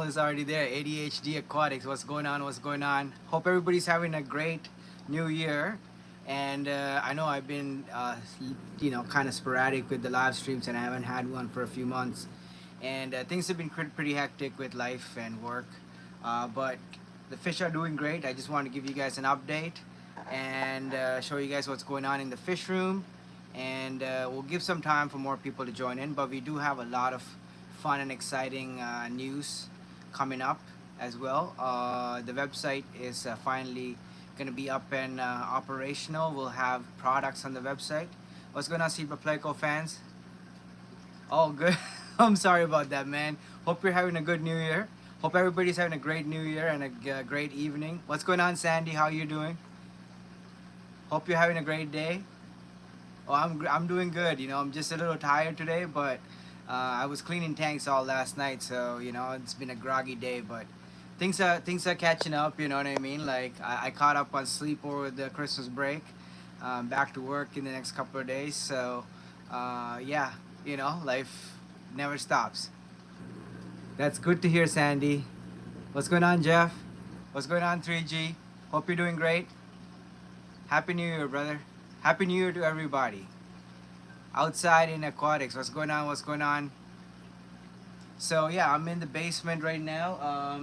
Is already there. ADHD Aquatics. What's going on? What's going on? Hope everybody's having a great new year. And I know I've been, kind of sporadic with the live streams, and I haven't had one for a few months. And things have been pretty hectic with life and work. But the fish are doing great. I just want to give you guys an update and show you guys what's going on in the fish room. And we'll give some time for more people to join in. But we do have a lot of fun and exciting news coming up as well. The website is finally going to be up and operational. We'll have products on the website. What's going on, Zebra Pleco fans? Oh, good. I'm sorry about that, man. Hope you're having a good New Year. Hope everybody's having a great New Year and a great evening. What's going on, Sandy? How you doing? Hope you're having a great day. Oh, I'm doing good. I'm just a little tired today, but I was cleaning tanks all last night, so it's been a groggy day. But things are catching up. You know what I mean? Like I caught up on sleep over the Christmas break. Back to work in the next couple of days. So yeah, life never stops. That's good to hear, Sandy. What's going on, Jeff? What's going on, 3G? Hope you're doing great. Happy New Year, brother. Happy New Year to everybody. Outside in aquatics, what's going on? What's going on? So yeah, I'm in the basement right now.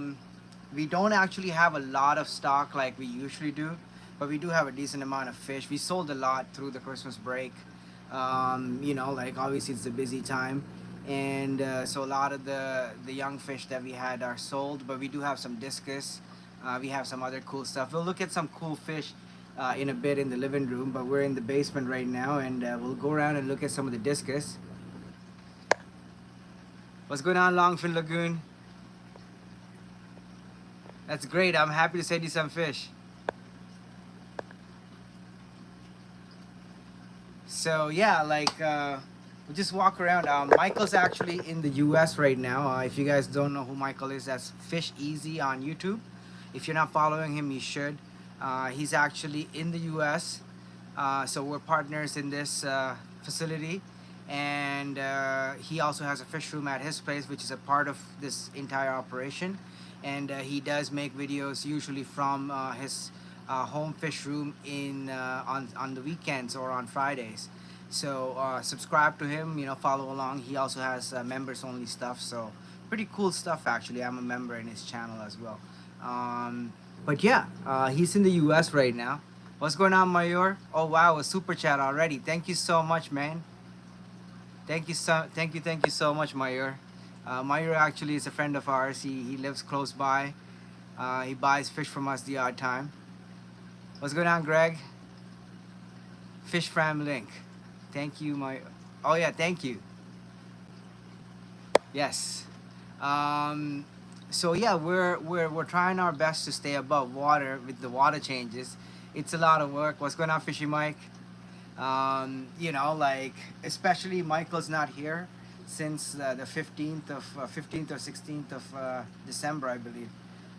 We don't actually have a lot of stock like we usually do, but we do have a decent amount of fish. We sold a lot through the Christmas break. Like obviously it's a busy time, and so a lot of the young fish that we had are sold, but we do have some discus. We have some other cool stuff. We'll look at some cool fish in a bit in the living room, but we're in the basement right now, and we'll go around and look at some of the discus. What's going on, Longfin Lagoon? That's great. I'm happy to send you some fish. So yeah, we'll just walk around. Michael's actually in the US right now. If you guys don't know who Michael is, that's Fish Easy on YouTube. If you're not following him, you should. He's actually in the US. So we're partners in this facility. And he also has a fish room at his place, which is a part of this entire operation. And he does make videos usually from his home fish room on the weekends or on Fridays. So subscribe to him, follow along. He also has members only stuff, so pretty cool stuff actually. I'm a member in his channel as well. But yeah, he's in the US right now. What's going on, Mayor? Oh wow, a super chat already. Thank you so much, man. Thank you so much, Mayor. Mayor actually is a friend of ours. He lives close by. He buys fish from us the odd time. What's going on, Greg? Fish Fram link. Thank you, my. Oh yeah, thank you. Yes. So yeah, we're trying our best to stay above water with the water changes. It's a lot of work. What's going on, Fishy Mike? Like especially Michael's not here since the 15th or 16th of December, I believe.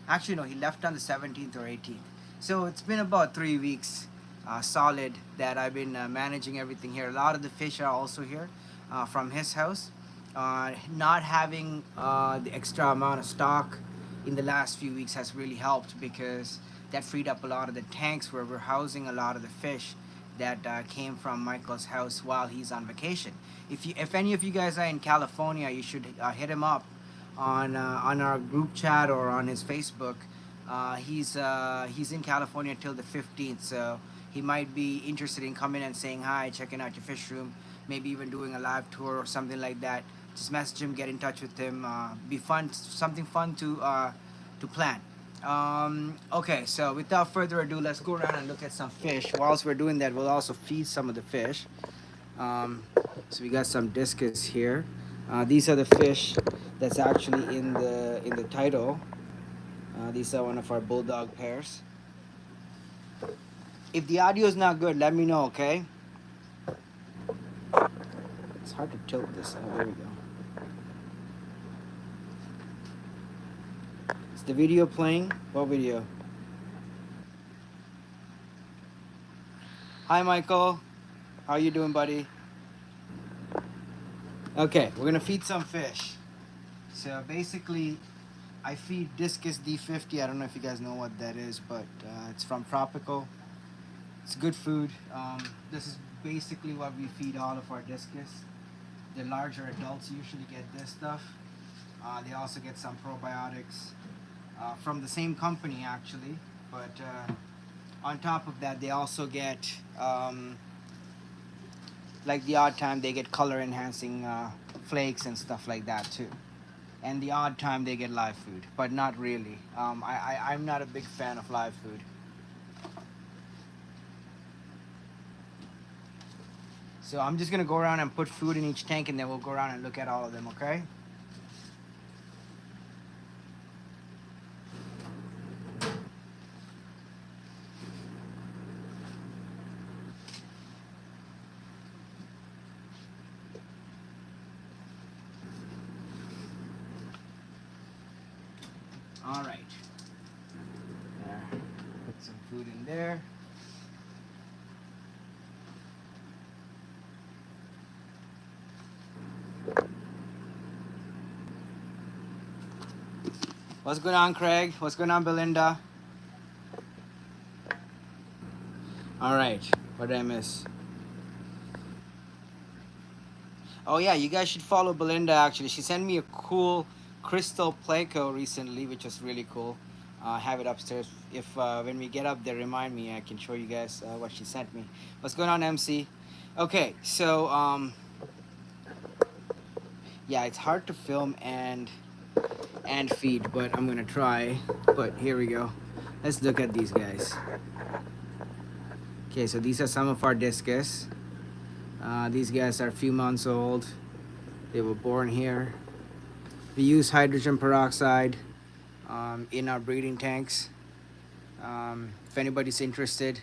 Actually, no, he left on the 17th or 18th. So it's been about 3 weeks solid that I've been managing everything here. A lot of the fish are also here from his house. Not having the extra amount of stock in the last few weeks has really helped because that freed up a lot of the tanks where we're housing a lot of the fish that came from Michael's house while he's on vacation. If any of you guys are in California, you should hit him up on our group chat or on his Facebook. He's in California till the 15th, so he might be interested in coming and saying hi, checking out your fish room, maybe even doing a live tour or something like that. Just message him, get in touch with him. Be fun, something fun to plan. Okay, so without further ado, let's go around and look at some fish. Whilst we're doing that, we'll also feed some of the fish. So we got some discus here. These are the fish that's actually in the title. These are one of our bulldog pairs. If the audio is not good, let me know, okay? It's hard to tilt this. Oh, there we go. Is the video playing? What video? Hi, Michael. How you doing, buddy? Okay, we're gonna feed some fish. So basically, I feed Discus D50. I don't know if you guys know what that is, but it's from Tropical. It's good food. This is basically what we feed all of our Discus. The larger adults usually get this stuff. They also get some probiotics from the same company actually, but on top of that they also get like the odd time they get color enhancing flakes and stuff like that too, and the odd time they get live food, but not really. I'm not a big fan of live food. So I'm just gonna go around and put food in each tank, and then we'll go around and look at all of them, okay? All right. There. Put some food in there. What's going on, Craig? What's going on, Belinda? All right. What did I miss? Oh yeah, you guys should follow Belinda. Actually, she sent me a cool crystal Pleco recently, which was really cool. I have it upstairs. If when we get up there, remind me. I can show you guys what she sent me. What's going on, MC? Okay, so yeah, it's hard to film and feed, but I'm gonna try. But here we go. Let's look at these guys. Okay, so these are some of our Discus. These guys are a few months old. They were born here. We use hydrogen peroxide in our breeding tanks. If anybody's interested.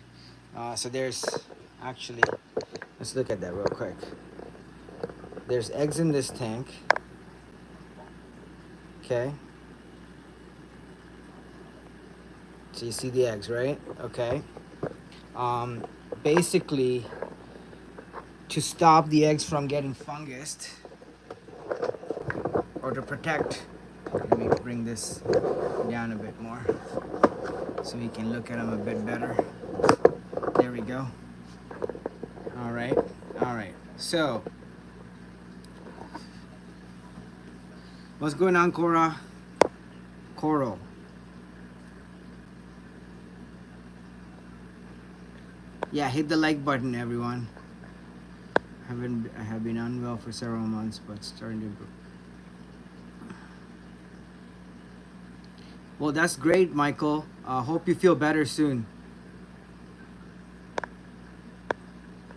So there's actually, let's look at that real quick. There's eggs in this tank. Okay. So you see the eggs, right? Okay. Basically, to stop the eggs from getting fungused, or to protect, let me bring this down a bit more so we can look at them a bit better. There we go. All right. So, what's going on, Cora? Coral. Yeah, hit the like button, everyone. I have been unwell for several months, but starting to improve. Well, that's great, Michael. Hope you feel better soon.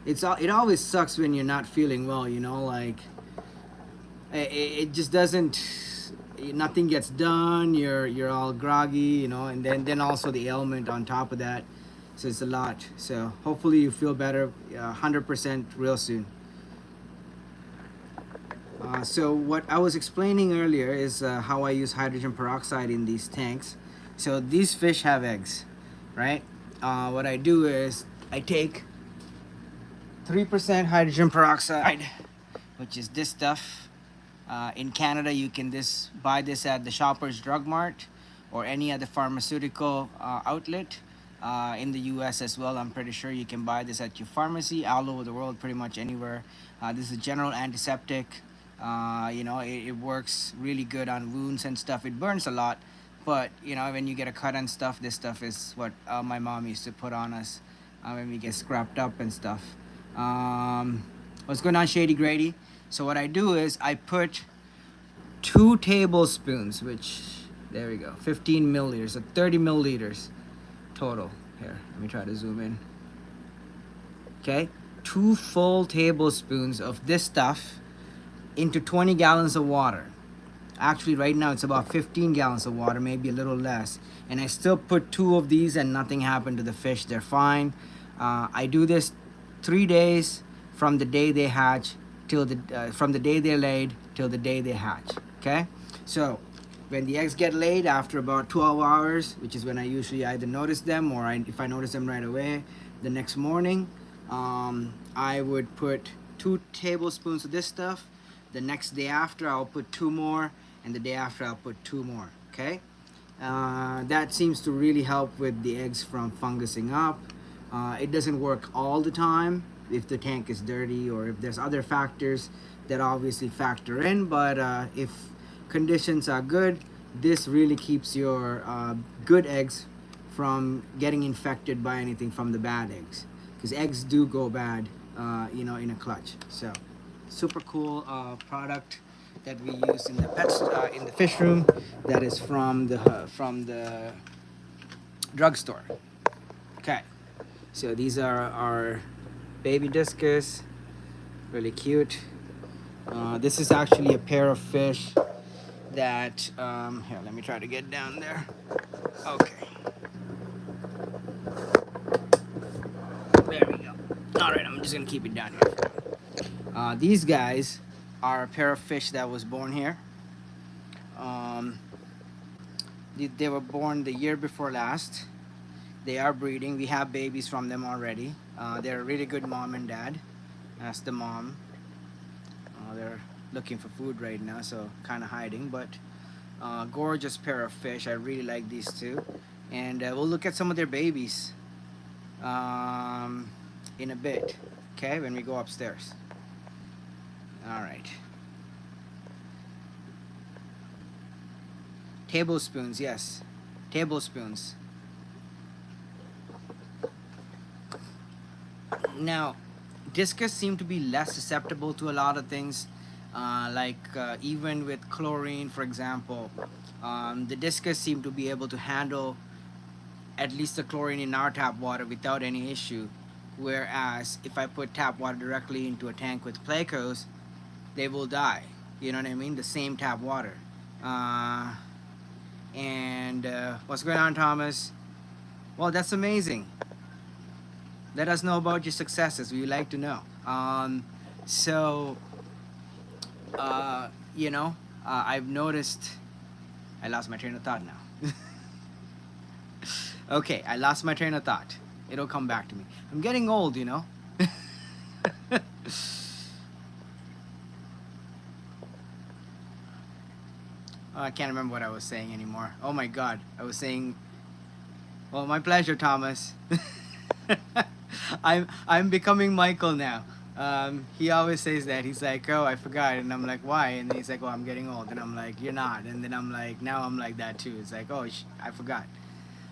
It always sucks when you're not feeling well, you know, like it just doesn't, nothing gets done. You're all groggy, you know, and then also the ailment on top of that. So it's a lot. So hopefully you feel better 100% real soon. So what I was explaining earlier is how I use hydrogen peroxide in these tanks. So these fish have eggs, right? What I do is I take 3% hydrogen peroxide, which is this stuff. In Canada, you can buy this at the Shoppers Drug Mart or any other pharmaceutical outlet. In the US as well, I'm pretty sure you can buy this at your pharmacy all over the world, pretty much anywhere. This is a general antiseptic. You know, it works really good on wounds and stuff. It burns a lot, but you know, when you get a cut and stuff, this stuff is what my mom used to put on us when we get scrapped up and stuff. What's going on, Shady Grady? So what I do is I put 2 tablespoons, which, there we go, 15 milliliters, so 30 milliliters total. Here, let me try to zoom in. Okay, 2 full tablespoons of this stuff into 20 gallons of water. Actually, right now it's about 15 gallons of water, maybe a little less. And I still put 2 of these and nothing happened to the fish. They're fine. I do this 3 days from the day they hatch till from the day they're laid till the day they hatch. Okay, so when the eggs get laid after about 12 hours, which is when I usually either notice them or if I notice them right away, the next morning, I would put 2 tablespoons of this stuff. The next day after, I'll put 2 more, and the day after, I'll put 2 more. Okay, that seems to really help with the eggs from fungusing up. It doesn't work all the time if the tank is dirty or if there's other factors that obviously factor in, but if conditions are good, this really keeps your good eggs from getting infected by anything from the bad eggs, because eggs do go bad in a clutch. So super cool product that we use in the pets in the fish room, that is from the drugstore. Okay, so these are our baby discus, really cute. This is actually a pair of fish that here, let me try to get down there. Okay, there we go. All right, I'm just gonna keep it down here. These guys are a pair of fish that was born here. um, they were born the year before last. They are breeding. We have babies from them already. They're a really good mom and dad. That's the mom. They're looking for food right now, so kind of hiding, but gorgeous pair of fish. I really like these two, and we'll look at some of their babies in a bit, okay, when we go upstairs. All right. Tablespoons, yes, tablespoons. Now, discus seem to be less susceptible to a lot of things, even with chlorine, for example. The discus seem to be able to handle at least the chlorine in our tap water without any issue. Whereas if I put tap water directly into a tank with plecos, they will die. You know what I mean? The same tap water. And what's going on, Thomas? Well, that's amazing. Let us know about your successes. We like to know. So, uh, I've noticed. I lost my train of thought now. Okay, I lost my train of thought. It'll come back to me. I'm getting old, you know. Oh, I can't remember what I was saying anymore. Oh my God, I was saying. Well, my pleasure, Thomas. I'm becoming Michael now. He always says that. He's like, oh, I forgot, and I'm like, why? And then he's like, oh, I'm getting old, and I'm like, you're not. And then I'm like, now I'm like that too. It's like, oh, I forgot.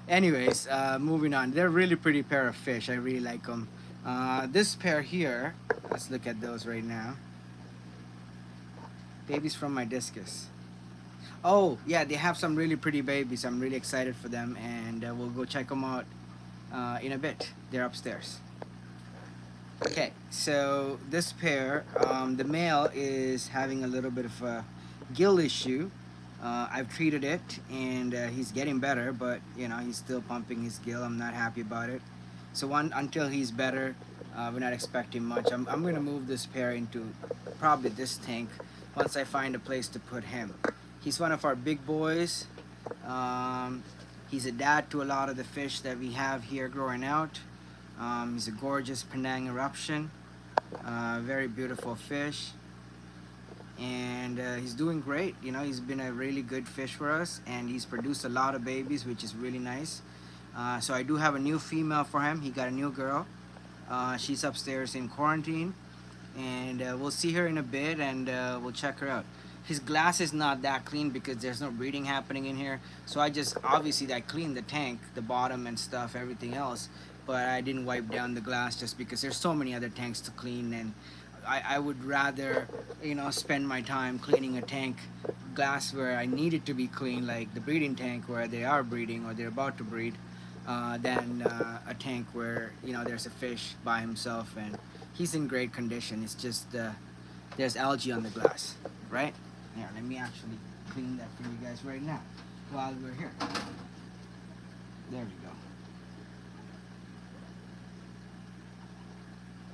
Anyways, moving on. They're a really pretty pair of fish. I really like them. This pair here, let's look at those right now. Babies from my discus. Oh, yeah, they have some really pretty babies. I'm really excited for them, and we'll go check them out in a bit. They're upstairs. Okay, so this pair, the male is having a little bit of a gill issue. I've treated it, and he's getting better, but he's still pumping his gill. I'm not happy about it. So until he's better, we're not expecting much. I'm gonna move this pair into probably this tank once I find a place to put him. He's one of our big boys. He's a dad to a lot of the fish that we have here growing out. He's a gorgeous Penang eruption, very beautiful fish, and he's doing great. He's been a really good fish for us, and he's produced a lot of babies, which is really nice. So I do have a new female for him. He got a new girl. She's upstairs in quarantine, and we'll see her in a bit, and we'll check her out. His glass is not that clean because there's no breeding happening in here. So I cleaned the tank, the bottom and stuff, everything else. But I didn't wipe down the glass just because there's so many other tanks to clean, and I would rather, spend my time cleaning a tank glass where I need it to be clean, like the breeding tank where they are breeding or they're about to breed, than a tank where, there's a fish by himself and he's in great condition. It's just there's algae on the glass, right? Here, let me actually clean that for you guys right now while we're here. There we go.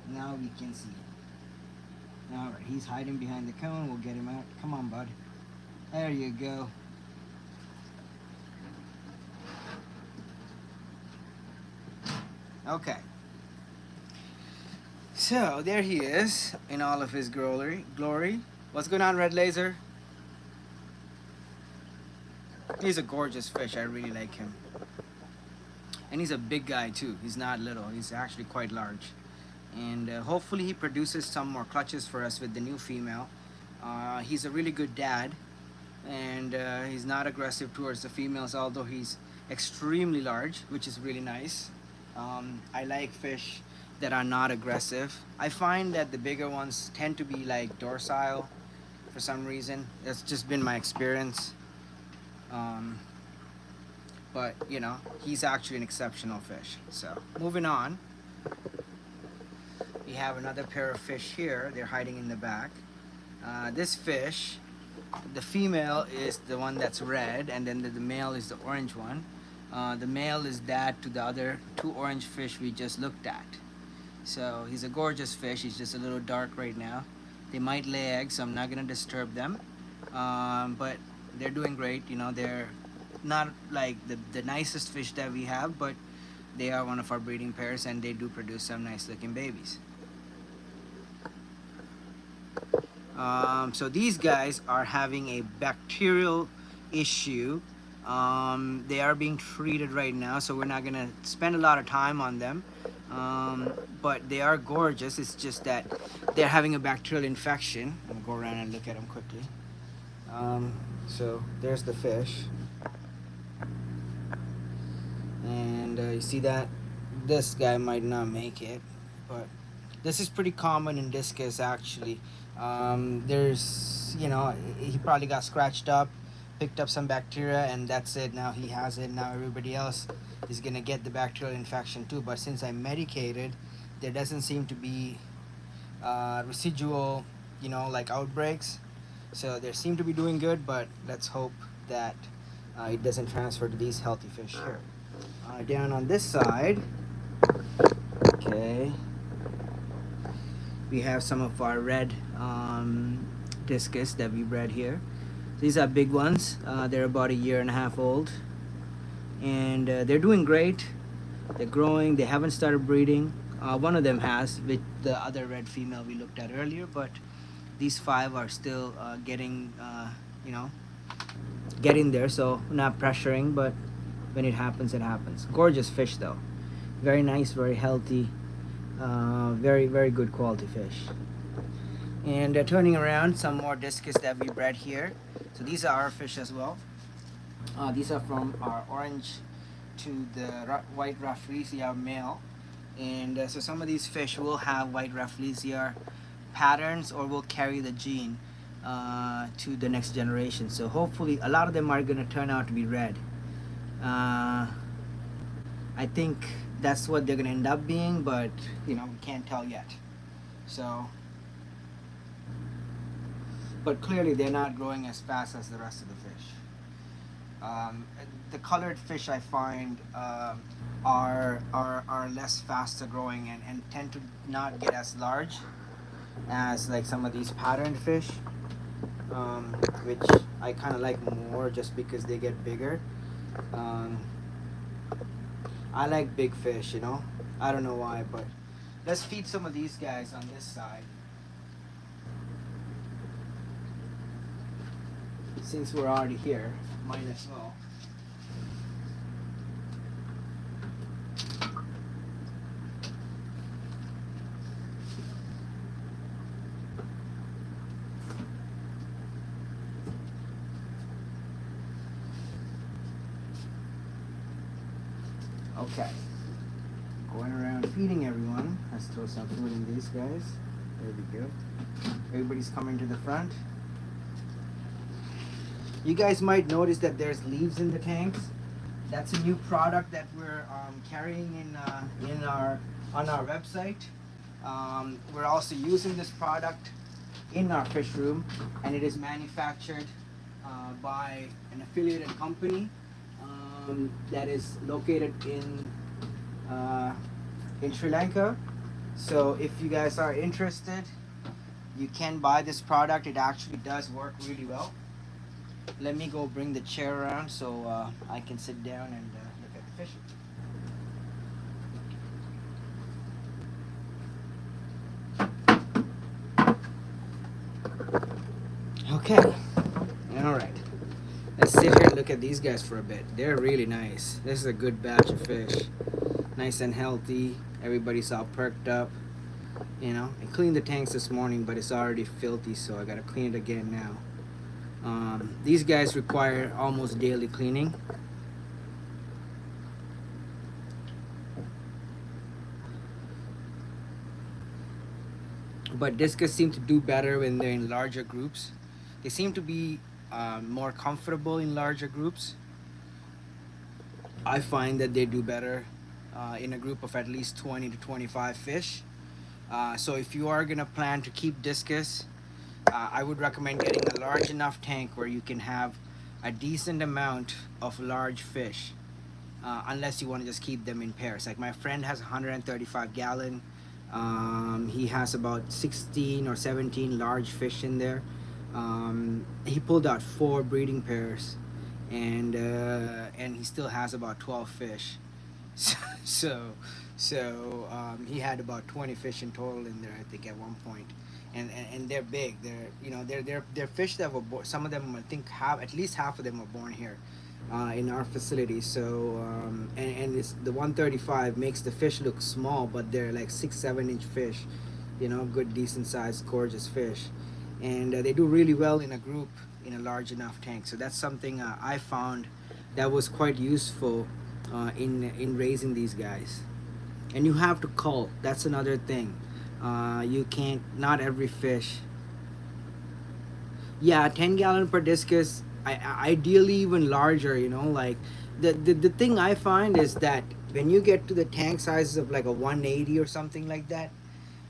Now we can see it. Alright, he's hiding behind the cone. We'll get him out. Come on, bud. There you go. Okay. So, there he is in all of his glory. What's going on, Red Laser? He's a gorgeous fish. I really like him. And he's a big guy too. He's not little. He's actually quite large. And hopefully he produces some more clutches for us with the new female. He's a really good dad, and he's not aggressive towards the females, although he's extremely large, which is really nice. I like fish that are not aggressive. I find that the bigger ones tend to be like docile for some reason. That's just been my experience. But you know, he's actually an exceptional fish. So moving on, we have another pair of fish here. They're hiding in the back. This fish, the female is the one that's red, and then the male is the orange one. The male is dad to the other two orange fish we just looked at. So he's a gorgeous fish. He's just a little dark right now. They might lay eggs, so I'm not gonna disturb them. But they're doing great. You know, they're not like the nicest fish that we have, but they are one of our breeding pairs, and they do produce some nice looking babies. So these guys are having a bacterial issue. They are being treated right now, so we're not gonna spend a lot of time on them. But they are gorgeous. It's just that they're having a bacterial infection. I'm gonna go around and look at them quickly. So there's the fish, and you see that this guy might not make it, but this is pretty common in discus actually. There's, you know, he probably got scratched up, picked up some bacteria, and that's it. Now he has it. Now everybody else is gonna get the bacterial infection too. But since I'm medicated, there doesn't seem to be residual, you know, like outbreaks. So they seem to be doing good, but let's hope that it doesn't transfer to these healthy fish here. Down on this side, okay, we have some of our red discus that we bred here. These are big ones. They're about 1.5 years old, and they're doing great. They're growing. They haven't started breeding. One of them has with the other red female we looked at earlier, but these 5 are still getting, you know, getting there. So not pressuring, but when it happens, it happens. Gorgeous fish though. Very nice, very healthy, very, very good quality fish. And turning around, some more discus that we bred here. So these are our fish as well. These are from our orange to the white Rafflesia male. And so some of these fish will have white Rafflesia patterns, or will carry the gene to the next generation. So hopefully a lot of them are going to turn out to be red. I think that's what they're going to end up being, but you know, we can't tell yet. So, but clearly they're not growing as fast as the rest of the fish. The colored fish I find are less faster growing, and tend to not get as large as like some of these patterned fish, which I kind of like more just because they get bigger. I like big fish, you know. I don't know why, but let's feed some of these guys on this side. Since we're already here, might as well. Okay, going around feeding everyone. Let's throw some food in these guys. There we go. Everybody's coming to the front. You guys might notice that there's leaves in the tanks. That's a new product that we're carrying on our website. We're also using this product in our fish room, and it is manufactured by an affiliated company that is located in Sri Lanka. So if you guys are interested, you can buy this product. It actually does work really well. Let me go bring the chair around so I can sit down and look at the fish. Okay, all right. Let's sit here and look look at these guys for a bit. They're really nice. This is a good batch of fish. Nice and healthy. Everybody's all perked up. You know, I cleaned the tanks this morning, but it's already filthy, so I gotta clean it again now. These guys require almost daily cleaning. But discus seem to do better when they're in larger groups. They seem to be more comfortable in larger groups. I find that they do better in a group of at least 20 to 25 fish. So if you are gonna plan to keep discus, I would recommend getting a large enough tank where you can have a decent amount of large fish. Unless you want to just keep them in pairs. Like my friend has 135 gallon. He has about 16 or 17 large fish in there. He pulled out 4 breeding pairs, and he still has about 12 fish. So, he had about 20 fish in total in there, I think, at one point. And they're big. They're fish that were born. Some of them, I think, have at least half of them were born here in our facility. So and it's the 135 makes the fish look small, but they're like 6-7 inch fish. You know, good, decent sized, gorgeous fish, and they do really well in a group in a large enough tank. So that's something I found that was quite useful in raising these guys. And you have to cull. That's another thing. You can't. Not every fish. Yeah, 10 gallon per discus. Ideally even larger. You know, like the thing I find is that when you get to the tank sizes of like a 180 or something like that,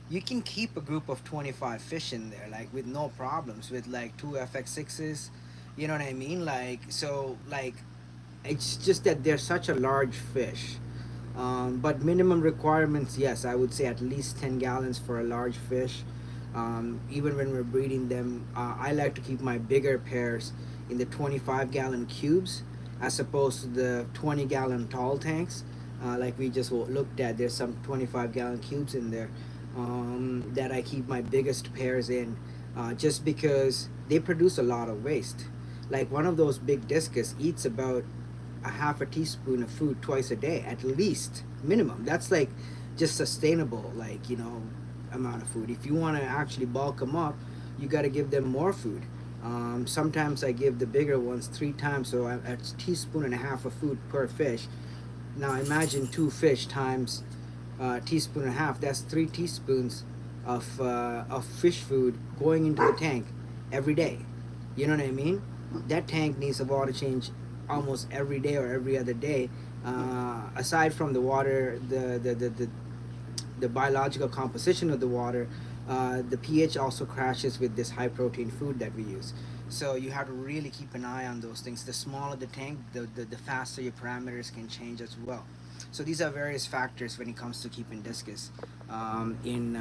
you can keep a group of 25 fish in there, like with no problems, with like 2 FX6s. You know what I mean? Like, so like it's just that they're such a large fish. But minimum requirements, yes, I would say at least 10 gallons for a large fish. Even when we're breeding them, I like to keep my bigger pairs in the 25-gallon cubes as opposed to the 20-gallon tall tanks. Like we just looked at, there's some 25-gallon cubes in there that I keep my biggest pairs in, just because they produce a lot of waste. Like one of those big discus eats about a half a teaspoon of food twice a day at least, minimum. That's like just sustainable, like, you know, amount of food. If you want to actually bulk them up, you got to give them more food. Sometimes I give the bigger ones 3 times, so a teaspoon and a half of food per fish. Now imagine 2 fish times teaspoon and a half. That's 3 teaspoons of fish food going into the tank every day. You know what I mean? That tank needs a water change almost every day or every other day. Aside from the water, the biological composition of the water, the pH also crashes with this high protein food that we use. So you have to really keep an eye on those things. The smaller the tank, the faster your parameters can change as well. So these are various factors when it comes to keeping discus in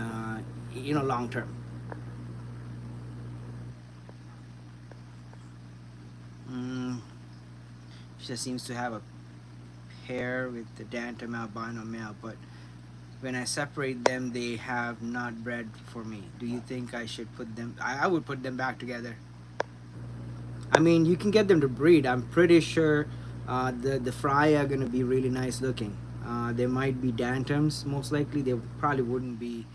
long term. She just seems to have a pair with the Dantum albino male, but when I separate them, they have not bred for me. Do you think I should put them? I would put them back together. I mean, you can get them to breed. I'm pretty sure the fry are gonna be really nice looking. They might be Dantums, most likely. They probably wouldn't be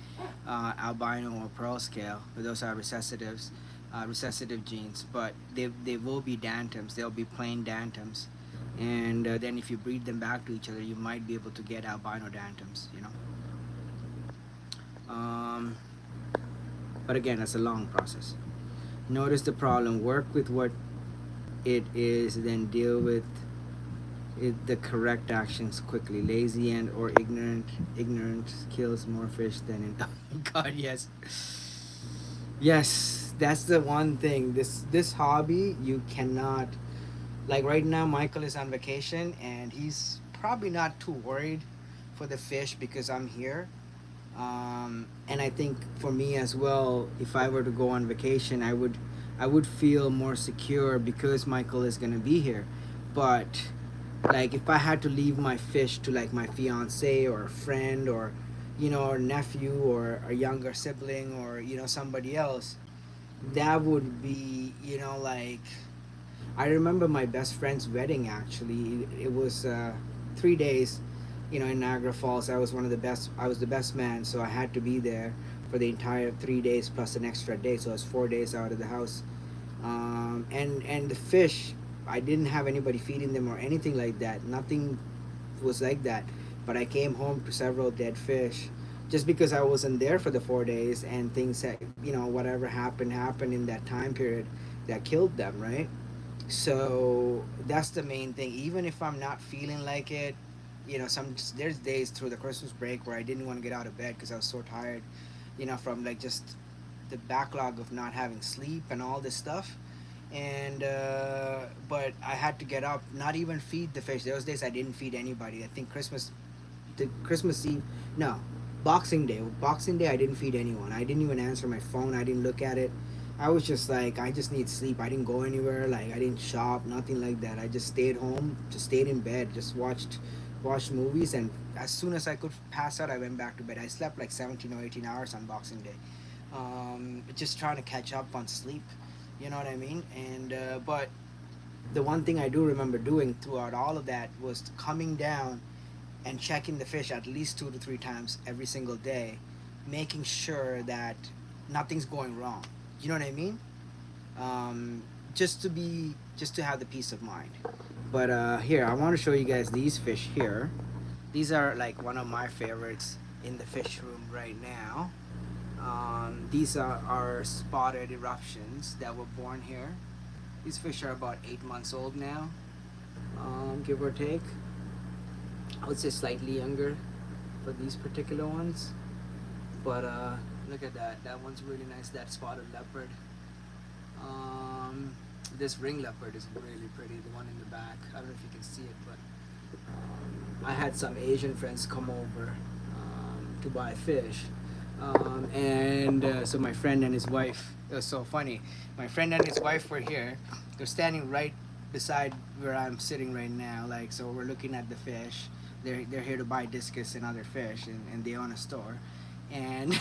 albino or pearl scale, but those are recessives, recessive genes. But they will be Dantums. They'll be plain Dantums. And then if you breed them back to each other, you might be able to get albino Dantums, you know. But again, that's a long process. Notice the problem, work with what it is, then deal with the correct actions quickly. Lazy and or ignorant kills more fish than in oh god, yes. Yes, that's the one thing. This hobby, you cannot, like right now Michael is on vacation and he's probably not too worried for the fish because I'm here. And I think for me as well, if I were to go on vacation, I would feel more secure because Michael is gonna be here. But like if I had to leave my fish to like my fiance or a friend or or nephew or a younger sibling or somebody else, that would be like I remember my best friend's wedding actually. It was 3 days, in Niagara Falls. I was one of the best. I was the best man, so I had to be there for the entire 3 days plus an extra day. So I was 4 days out of the house. And the fish, I didn't have anybody feeding them or anything like that. Nothing was like that. But I came home to several dead fish, just because I wasn't there for the 4 days, and things that whatever happened in that time period that killed them, right? So that's the main thing. Even if I'm not feeling like it, there's days through the Christmas break where I didn't want to get out of bed because I was so tired, from like just the backlog of not having sleep and all this stuff. And but I had to get up, not even feed the fish. Those days I didn't feed anybody. I think the Christmas Eve, no, Boxing Day, I didn't feed anyone. I didn't even answer my phone. I didn't look at it. I was just like, I just need sleep. I didn't go anywhere. Like I didn't shop, nothing like that. I just stayed home, just stayed in bed, just watched movies, and as soon as I could pass out, I went back to bed. I slept like 17 or 18 hours on Boxing Day, just trying to catch up on sleep. You know what I mean? And but the one thing I do remember doing throughout all of that was coming down and checking the fish at least 2 to 3 times every single day, making sure that nothing's going wrong. You know what I mean? Just to have the peace of mind. But here, I want to show you guys these fish here. These are like one of my favorites in the fish room right now. These are our spotted eruptions that were born here. These fish are about 8 months old now, give or take. I would say slightly younger for these particular ones. But look at that. That one's really nice. That spotted leopard. This ring leopard is really pretty. The one in the back. I don't know if you can see it, but I had some Asian friends come over to buy fish. And so my friend and his wife, it was so funny. My friend and his wife were here. They're standing right beside where I'm sitting right now. Like, so we're looking at the fish. They're here to buy discus and other fish, and they own a store. And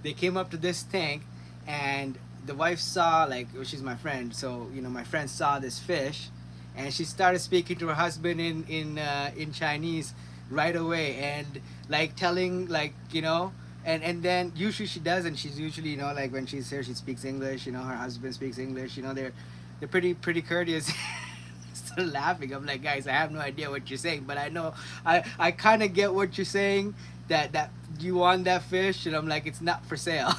they came up to this tank, and the wife saw, like, well, she's my friend, so my friend saw this fish, and she started speaking to her husband in Chinese right away, and like telling, like, and then usually she does, and she's usually, like, when she's here she speaks English. Her husband speaks English. They're pretty courteous. Still laughing. I'm like, guys, I have no idea what you're saying, but I know I kind of get what you're saying, that you want that fish, and I'm like, it's not for sale.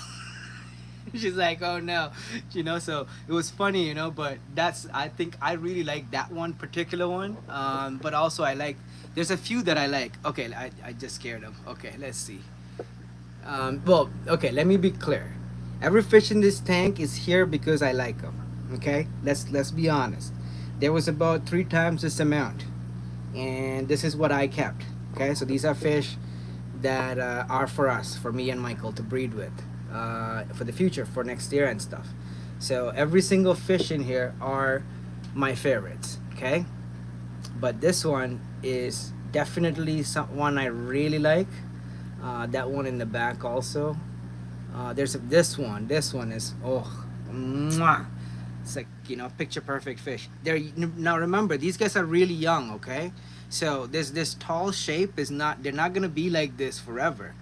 She's like, oh no, so it was funny, but I think I really like that one particular one. But also there's a few that I like. Okay, I just scared them. Okay, let's see. Well, okay, let me be clear. Every fish in this tank is here because I like them. Okay, let's be honest. There was about 3 times this amount, and this is what I kept. Okay, so these are fish that are for us, for me and Michael to breed with, for the future, for next year and stuff. So every single fish in here are my favorites. Okay, but this one is definitely one I really like. That one in the back also. There's this one. This one is, oh, mwah. It's like, picture perfect fish. Now remember, these guys are really young. Okay, so this tall shape is not. They're not gonna be like this forever.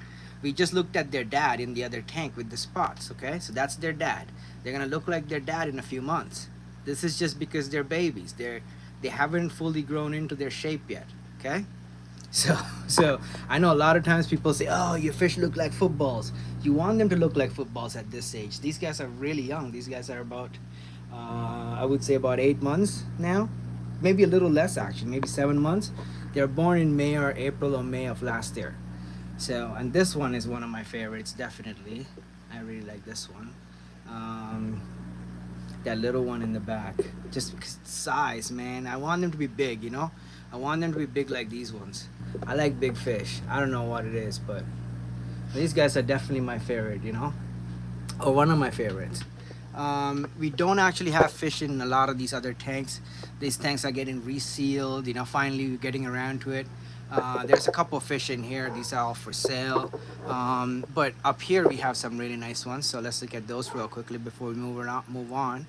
We just looked at their dad in the other tank with the spots. Okay, so that's their dad. They're gonna look like their dad in a few months. This is just because they're babies. They haven't fully grown into their shape yet. Okay. So I know a lot of times people say, oh, your fish look like footballs. You want them to look like footballs at this age. These guys are really young. These guys are about, I would say about 8 months now. Maybe a little less actually, maybe 7 months. They're born in May or April or May of last year. So, and this one is one of my favorites, definitely. I really like this one. That little one in the back. Just because size, man. I want them to be big, I want them to be big like these ones. I like big fish. I don't know what it is, but these guys are definitely my favorite, or one of my favorites. We don't actually have fish in a lot of these other tanks. These tanks are getting resealed, finally we're getting around to it. There's a couple of fish in here. These are all for sale. But up here we have some really nice ones. So let's look at those real quickly before we move on.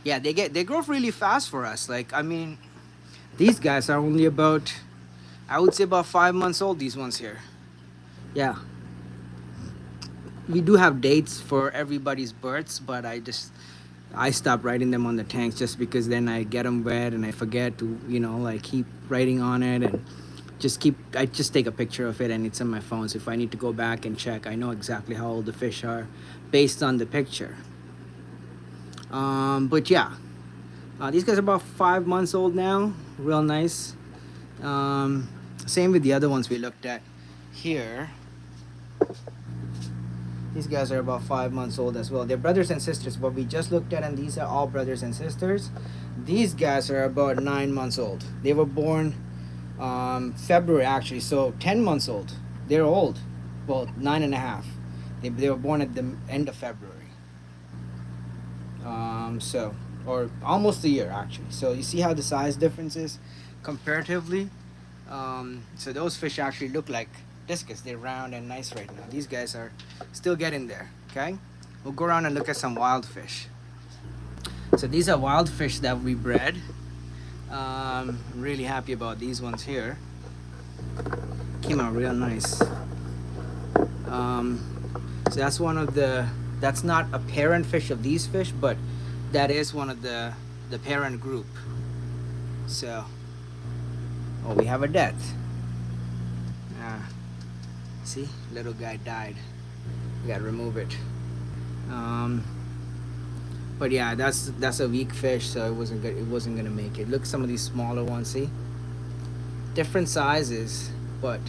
Yeah, they grow really fast for us. Like, I mean, these guys are only about, I would say about 5 months old, these ones here. Yeah, we do have dates for everybody's births, but I stop writing them on the tanks just because then I get them wet and I forget to, like keep writing on it, and I just take a picture of it and it's on my phone. So if I need to go back and check, I know exactly how old the fish are based on the picture. But yeah, these guys are about 5 months old now. Real nice. Um, Same with the other ones we looked at here. These guys are about 5 months old as well. They're brothers and sisters. What we just looked at, and these are all brothers and sisters. These guys are about 9 months old. They were born February actually, so 10 months old. They're old. Well, 9.5. They were born at the end of February. So, or almost a year actually. So you see how the size difference is comparatively. So those fish actually look like discus. They're round and nice right now. These guys are still getting there. Okay, we'll go around and look at some wild fish. So these are wild fish that we bred. I'm really happy about these ones here. Came out real nice. So that's one of the, that's not a parent fish of these fish, but that is one of the parent group. So, oh, we have a death. See, little guy died. We gotta remove it. But yeah, that's a weak fish, so it wasn't good. It wasn't gonna make it. Look, some of these smaller ones. See, different sizes, but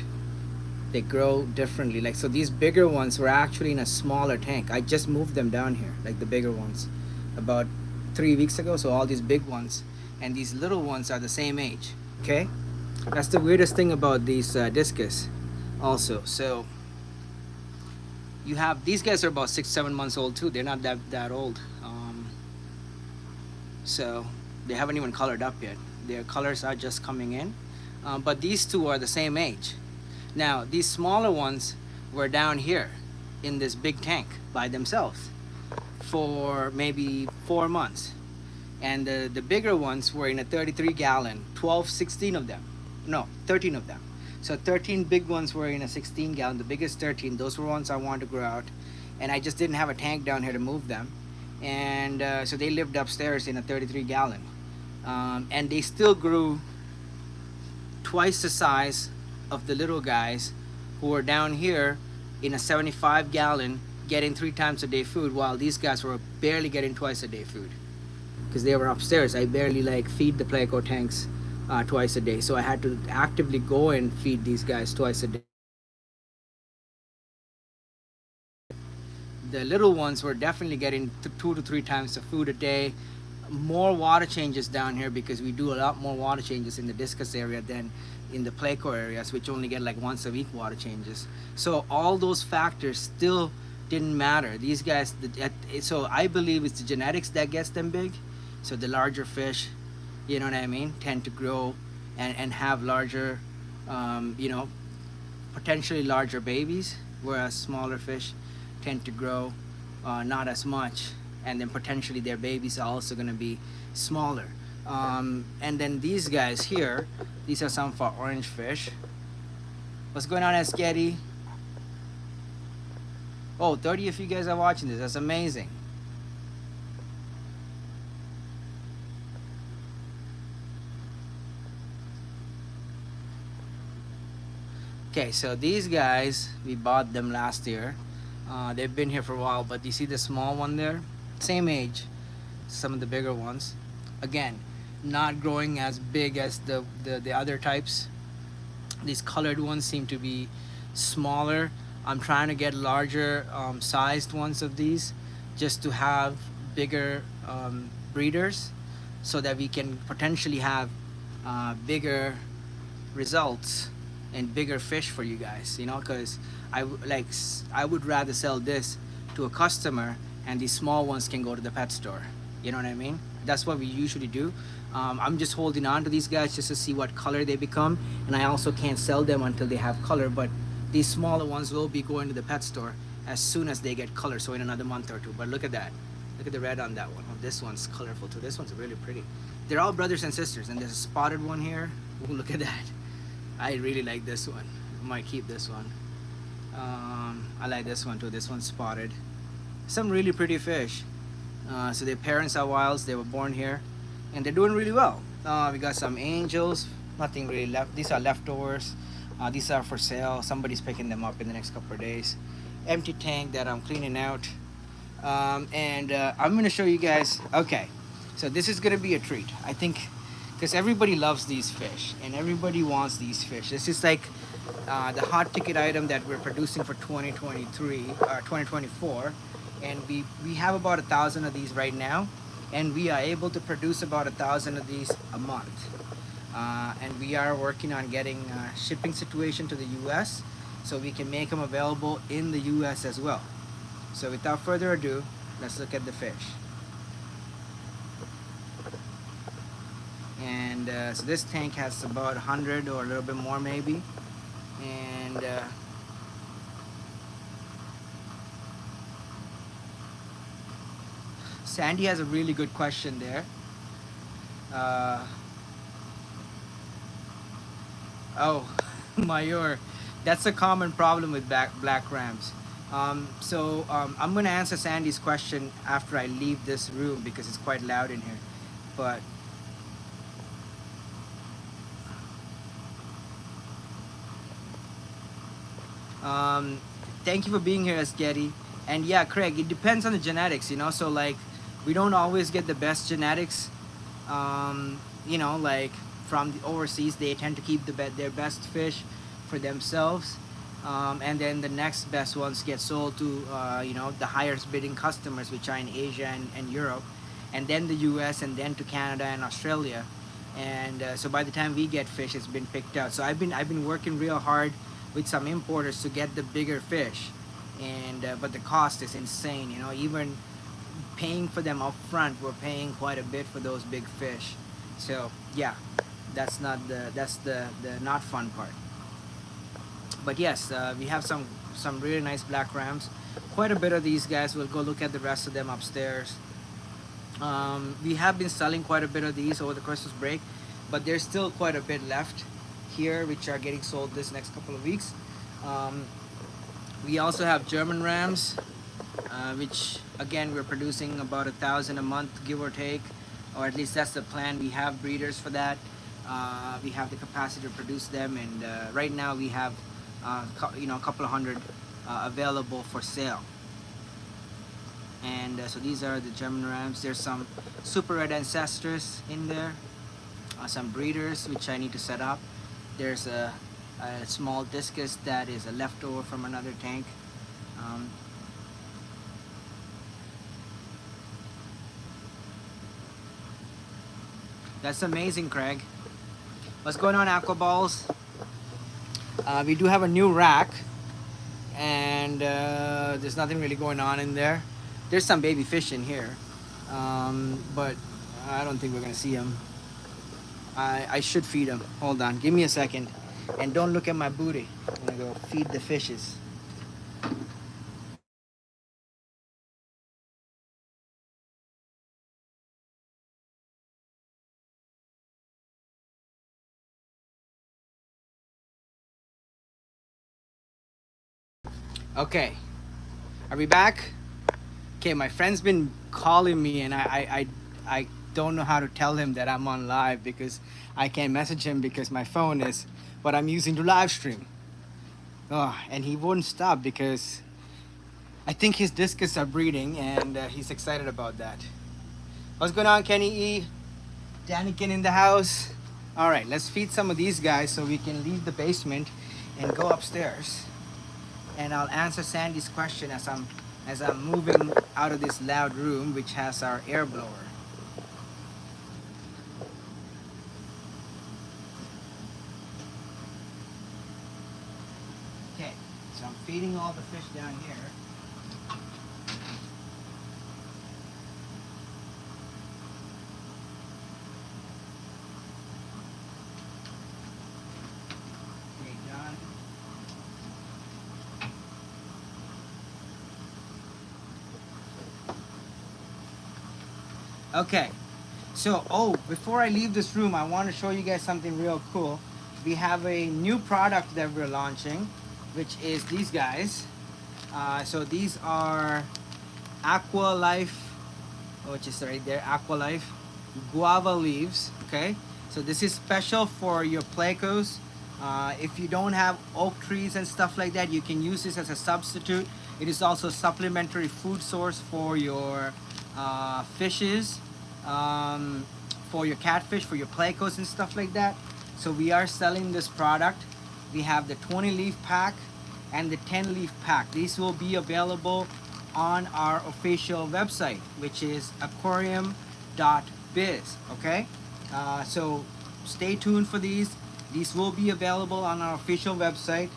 they grow differently. Like, so these bigger ones were actually in a smaller tank. I just moved them down here, like the bigger ones, about 3 weeks ago. So all these big ones and these little ones are the same age. Okay, that's the weirdest thing about these discus also. So you have, these guys are about 6-7 months old too. They're not that old. So they haven't even colored up yet. Their colors are just coming in. But these two are the same age. Now these smaller ones were down here in this big tank by themselves for maybe 4 months, and the bigger ones were in a 33 gallon, 16 of them, no, 13 of them. So 13 big ones were in a 16 gallon, the biggest 13. Those were ones I wanted to grow out, and I just didn't have a tank down here to move them. And so they lived upstairs in a 33 gallon. And they still grew twice the size of the little guys who were down here in a 75 gallon getting 3 times a day food, while these guys were barely getting twice a day food because they were upstairs. I barely like feed the Pleco tanks twice a day, so I had to actively go and feed these guys twice a day. The little ones were definitely getting 2 to 3 times the food a day. More water changes down here because we do a lot more water changes in the discus area than in the Pleco areas, which only get like once a week water changes. So all those factors still didn't matter. These guys, so I believe it's the genetics that gets them big. So the larger fish, you know what I mean, tend to grow and have larger, potentially larger babies, whereas smaller fish tend to grow not as much, and then potentially their babies are also going to be smaller. And then these guys here, these are some of our orange fish. What's going on, Esketti? Oh, 30 of you guys are watching this. That's amazing. Okay, so these guys, we bought them last year. They've been here for a while, but you see the small one there? Same age, some of the bigger ones. Again, not growing as big as the other types. These colored ones seem to be smaller. I'm trying to get larger sized ones of these just to have bigger breeders, so that we can potentially have bigger results and bigger fish for you guys, because I would rather sell this to a customer and these small ones can go to the pet store. You know what I mean? That's what we usually do. I'm just holding on to these guys just to see what color they become, and I also can't sell them until they have color, but these smaller ones will be going to the pet store as soon as they get color, so in another month or two. But look at that. Look at the red on that one. Oh, this one's colorful too. This one's really pretty. They're all brothers and sisters, and there's a spotted one here. Ooh, look at that. I really like this one. I might keep this one. I like this one too. This one's spotted. Some really pretty fish. So their parents are wilds. They were born here, and they're doing really well. We got some angels. Nothing really left. These are leftovers. These are for sale. Somebody's picking them up in the next couple of days. Empty tank that I'm cleaning out. I'm gonna show you guys. Okay, so this is gonna be a treat, I think, because everybody loves these fish and everybody wants these fish. This is like the hot ticket item that we're producing for 2023 or 2024, and we have about 1,000 of these right now, and we are able to produce about 1,000 of these a month. And we are working on getting a shipping situation to the US so we can make them available in the US as well. So without further ado, let's look at the fish. And so this tank has about 100 or a little bit more maybe. And Sandy has a really good question there. Oh, Mayur, that's a common problem with black rams. I'm gonna answer Sandy's question after I leave this room because it's quite loud in here. But thank you for being here, Asgeti. And yeah, Craig, it depends on the genetics, you know. So like, we don't always get the best genetics. You know, like from the overseas, they tend to keep their best fish for themselves. And then the next best ones get sold to you know, the highest bidding customers, which are in Asia and Europe, and then the US, and then to Canada and Australia. And so by the time we get fish, it's been picked out. So I've been working real hard with some importers to get the bigger fish, and but the cost is insane, you know. Even paying for them up front, we're paying quite a bit for those big fish. So yeah, that's the not fun part. But yes, we have some really nice black rams, quite a bit of these guys. We'll go look at the rest of them upstairs. We have been selling quite a bit of these over the Christmas break, but there's still quite a bit left here which are getting sold this next couple of weeks. We also have German rams, which again we're producing about 1,000 a month, give or take, or at least that's the plan. We have breeders for that. We have the capacity to produce them, and right now we have you know, a couple of hundred available for sale. And so these are the German rams. There's some super red ancestors in there, some breeders which I need to set up. There's a small discus that is a leftover from another tank. That's amazing, Craig. What's going on, Aqua Balls? We do have a new rack, and there's nothing really going on in there. There's some baby fish in here, but I don't think we're gonna see them. I should feed them. Hold on, give me a second, and don't look at my booty. I'm gonna go feed the fishes. Okay, are we back? Okay, my friend's been calling me, and I don't know how to tell him that I'm on live because I can't message him because my phone is what I'm using to live stream. Oh, and he won't stop because I think his discus are breeding, and he's excited about that. What's going on, Kenny E? Daniken in the house. All right, let's feed some of these guys so we can leave the basement and go upstairs. And I'll answer Sandy's question as I'm moving out of this loud room, which has our air blower. Okay, so I'm feeding all the fish down here. Okay, done. Okay. So, oh, before I leave this room, I want to show you guys something real cool. We have a new product that we're launching, which is these guys. So these are Aqua Life, which is right there, Aqua Life guava leaves. Okay, so this is special for your plecos. If you don't have oak trees and stuff like that, you can use this as a substitute. It is also a supplementary food source for your fishes, um, for your catfish, for your plecos and stuff like that. So we are selling this product. We have the 20 leaf pack and the 10 leaf pack. These will be available on our official website, which is aquarium.biz. Okay, so stay tuned for these. These will be available on our official website.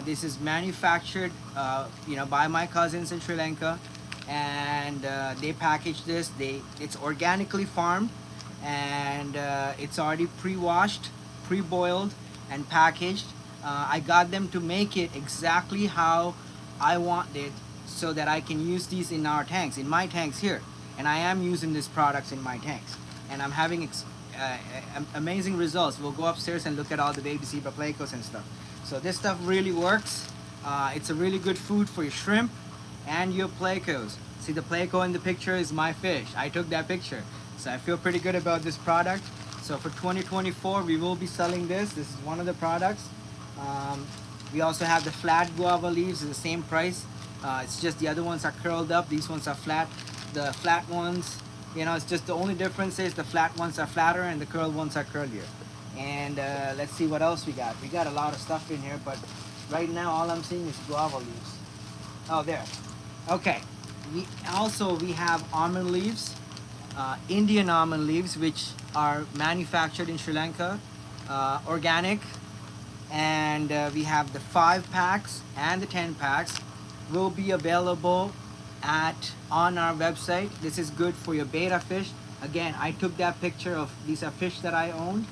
This is manufactured, by my cousins in Sri Lanka, and they package this. It's organically farmed, and it's already pre-washed, pre-boiled, and packaged. I got them to make it exactly how I want it, so that I can use these in our tanks, in my tanks here. And I am using these products in my tanks, and I'm having amazing results. We'll go upstairs and look at all the baby zebra plecos and stuff. So this stuff really works. It's a really good food for your shrimp and your plecos. See, the pleco in the picture is my fish. I took that picture. So I feel pretty good about this product. So for 2024, we will be selling this. This is one of the products. We also have the flat guava leaves at the same price. It's just the other ones are curled up. These ones are flat. The flat ones, it's just the only difference is the flat ones are flatter and the curled ones are curlier. And let's see what else we got. We got a lot of stuff in here, but right now all I'm seeing is guava leaves. Oh, there. Okay. We have almond leaves, Indian almond leaves, which are manufactured in Sri Lanka, organic. And we have the 5 packs and the 10 packs will be available on our website. This is good for your betta fish. Again, I took that picture of these are fish that I owned,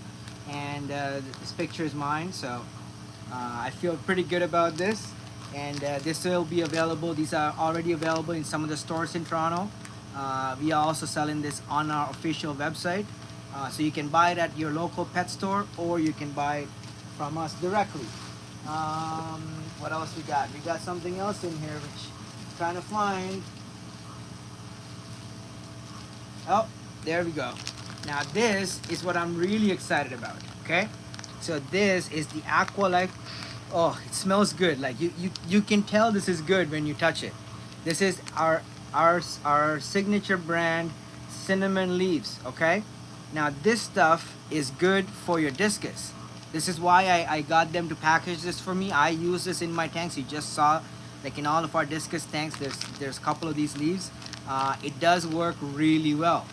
and this picture is mine. So I feel pretty good about this, and this will be available. These are already available in some of the stores in Toronto. We are also selling this on our official website, so you can buy it at your local pet store, or you can buy it from us directly. What else we got? We got something else in here which I'm trying to find. Oh, there we go. Now this is what I'm really excited about. Okay, so this is the Aqua Life. Oh, it smells good. Like you can tell this is good when you touch it. This is our signature brand cinnamon leaves. Okay, now this stuff is good for your discus. This is why I got them to package this for me. I use this in my tanks. You just saw, like in all of our discus tanks, there's a couple of these leaves. It does work really well.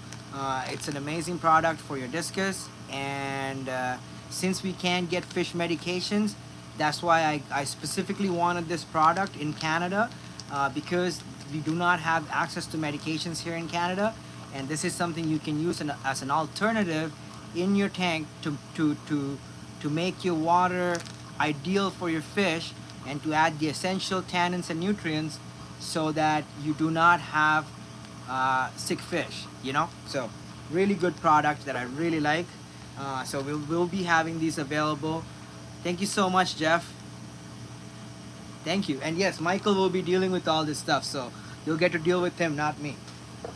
It's an amazing product for your discus, and since we can't get fish medications, that's why I specifically wanted this product in Canada, because we do not have access to medications here in Canada, and this is something you can use as an alternative in your tank to make your water ideal for your fish, and to add the essential tannins and nutrients, so that you do not have sick fish, so really good product that I really like. So we'll be having these available. Thank you so much, Jeff. Thank you. And yes, Michael will be dealing with all this stuff, so you'll get to deal with him, not me.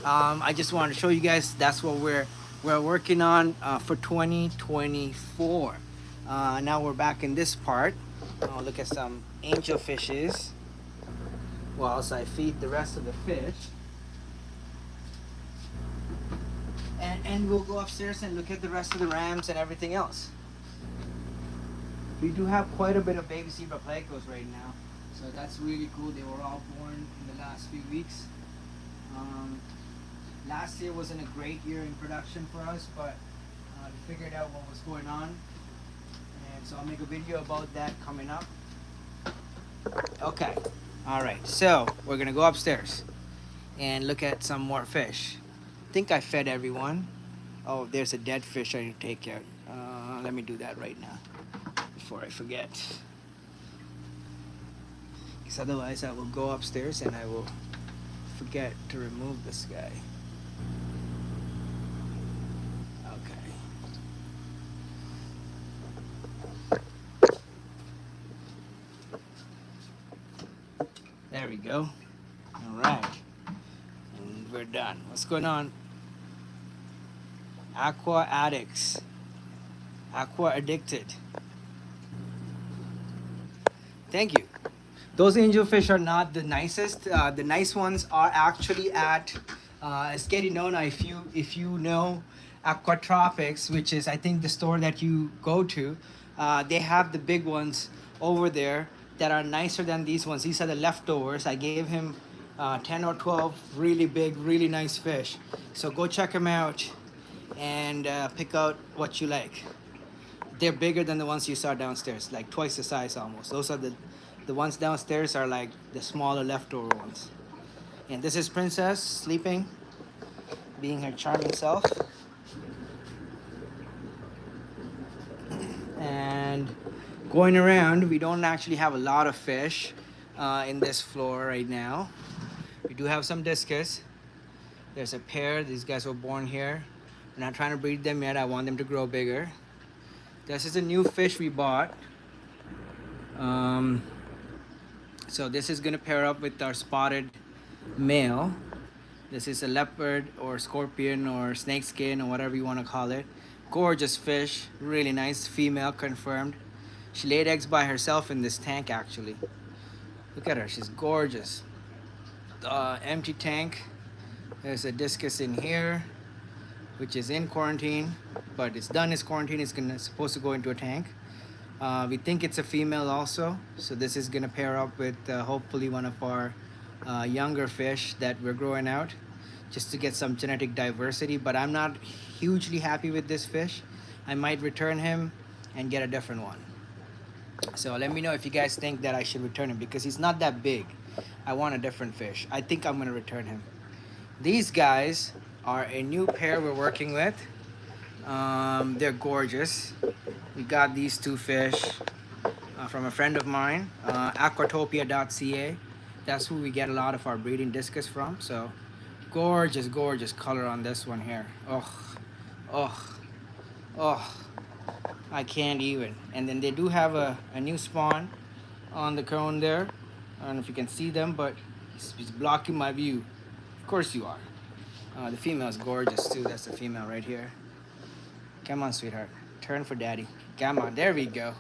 I just wanted to show you guys that's what we're working on for 2024. Now we're back in this part. I'll look at some angel fishes whilst I feed the rest of the fish. And we'll go upstairs and look at the rest of the rams and everything else. We do have quite a bit of baby zebra plecos right now, so that's really cool. They were all born in the last few weeks. Last year wasn't a great year in production for us, but we figured out what was going on, and so I'll make a video about that coming up. Okay, all right, so we're gonna go upstairs and look at some more fish. I think I fed everyone. Oh, there's a dead fish I need to take care of. Let me do that right now before I forget, because otherwise I will go upstairs and I will forget to remove this guy. we go. All right. And we're done. What's going on? Aqua addicts. Aqua addicted. Thank you. Those angelfish are not the nicest. The nice ones are actually at Nona. If you know Aquatropics, which is I think the store that you go to, they have the big ones over there that are nicer than these ones. These are the leftovers. I gave him 10 or 12 really big, really nice fish. So go check them out and pick out what you like. They're bigger than the ones you saw downstairs, like twice the size almost. Those are the ones downstairs are like the smaller leftover ones. And this is Princess sleeping, being her charming self. And going around, we don't actually have a lot of fish in this floor right now. We do have some discus. There's a pair. These guys were born here. We're not trying to breed them yet. I want them to grow bigger. This is a new fish we bought. So this is gonna pair up with our spotted male. This is a leopard or scorpion or snakeskin or whatever you want to call it. Gorgeous fish, really nice, female confirmed. She laid eggs by herself in this tank actually. Look at her, she's gorgeous. Empty tank. There's a discus in here, which is in quarantine, but it's done its quarantine. It's supposed to go into a tank. We think it's a female also, so this is gonna pair up with hopefully one of our younger fish that we're growing out, just to get some genetic diversity. But I'm not hugely happy with this fish. I might return him and get a different one. So let me know if you guys think that I should return him, because he's not that big. I want a different fish. I think I'm gonna return him. These guys are a new pair we're working with. They're gorgeous. We got these two fish from a friend of mine, aquatopia.ca. That's who we get a lot of our breeding discus from. So gorgeous, gorgeous color on this one here. Oh, I can't even. And then they do have a new spawn on the cone there. I don't know if you can see them, but it's blocking my view. Of course you are. The female is gorgeous too. That's the female right here. Come on, sweetheart. Turn for daddy. Come on. There we go.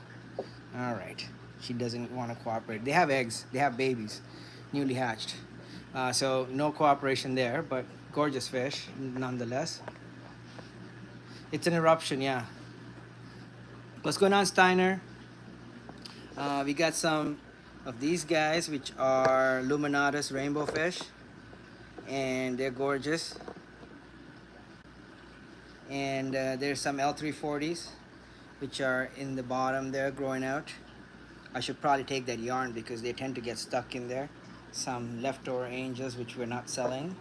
All right. She doesn't want to cooperate. They have eggs. They have babies, newly hatched. So no cooperation there, but gorgeous fish nonetheless. It's an eruption, yeah. What's going on, Steiner? We got some of these guys, which are luminatus rainbow fish, and they're gorgeous. And there's some L340s, which are in the bottom there growing out. I should probably take that yarn because they tend to get stuck in there. Some leftover angels, which we're not selling.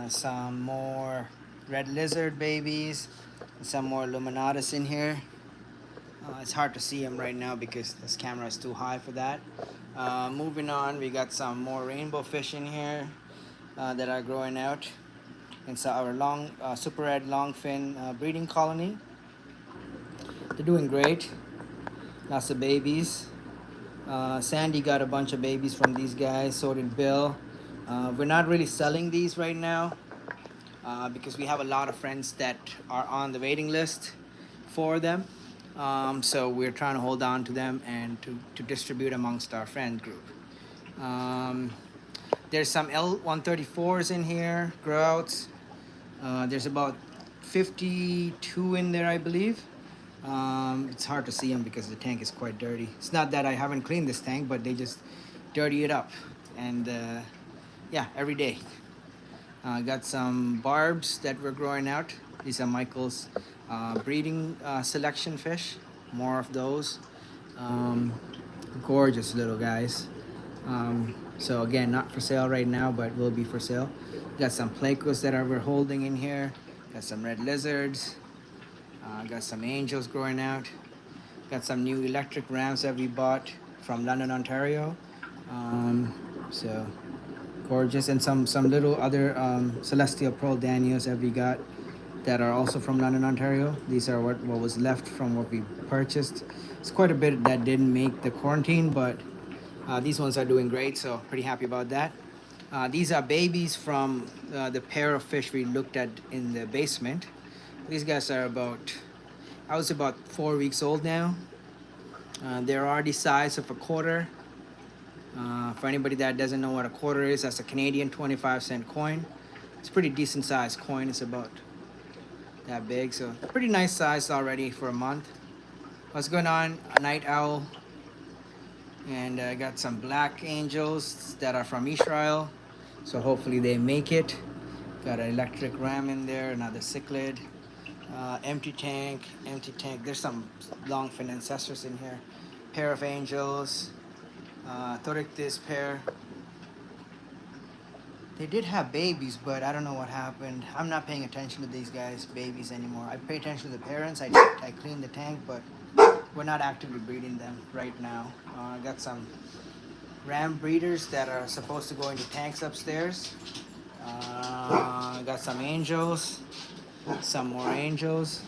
Some more red lizard babies. Some more luminatus in here. It's hard to see them right now because this camera is too high for that. Moving on, we got some more rainbow fish in here that are growing out. It's our super red longfin breeding colony. They're doing great. Lots of babies. Sandy got a bunch of babies from these guys. So did Bill. We're not really selling these right now because we have a lot of friends that are on the waiting list for them. So we're trying to hold on to them and to distribute amongst our friend group. There's some L134s in here, growouts. There's about 52 in there, I believe. It's hard to see them because the tank is quite dirty. It's not that I haven't cleaned this tank, but they just dirty it up. And yeah, every day. Got some barbs that we're growing out. These are Michael's breeding selection fish. More of those. Gorgeous little guys. So again, not for sale right now, but will be for sale. Got some plecos that we're holding in here. Got some red lizards. Got some angels growing out. Got some new electric rams that we bought from London, Ontario. So gorgeous. And some little other celestial pearl danios that we got that are also from London, Ontario. These are what was left from what we purchased. It's quite a bit that didn't make the quarantine, but These ones are doing great, so pretty happy about that. These are babies from the pair of fish we looked at in the basement. These guys are about, I was about 4 weeks old now. They're already size of a quarter. For anybody that doesn't know what a quarter is, that's a Canadian 25-cent coin. It's a pretty decent sized coin. It's about that big, so pretty nice size already for a month. What's going on? A night owl. And I got some black angels that are from Israel, so hopefully they make it. Got an electric ram in there, another cichlid, empty tank. There's some long fin ancestors in here. Pair of angels, Thorictis pair. They did have babies, but I don't know what happened. I'm not paying attention to these guys' babies anymore. I pay attention to the parents. I clean the tank, but we're not actively breeding them right now. I got some ram breeders that are supposed to go into tanks upstairs. Got some angels, some more angels,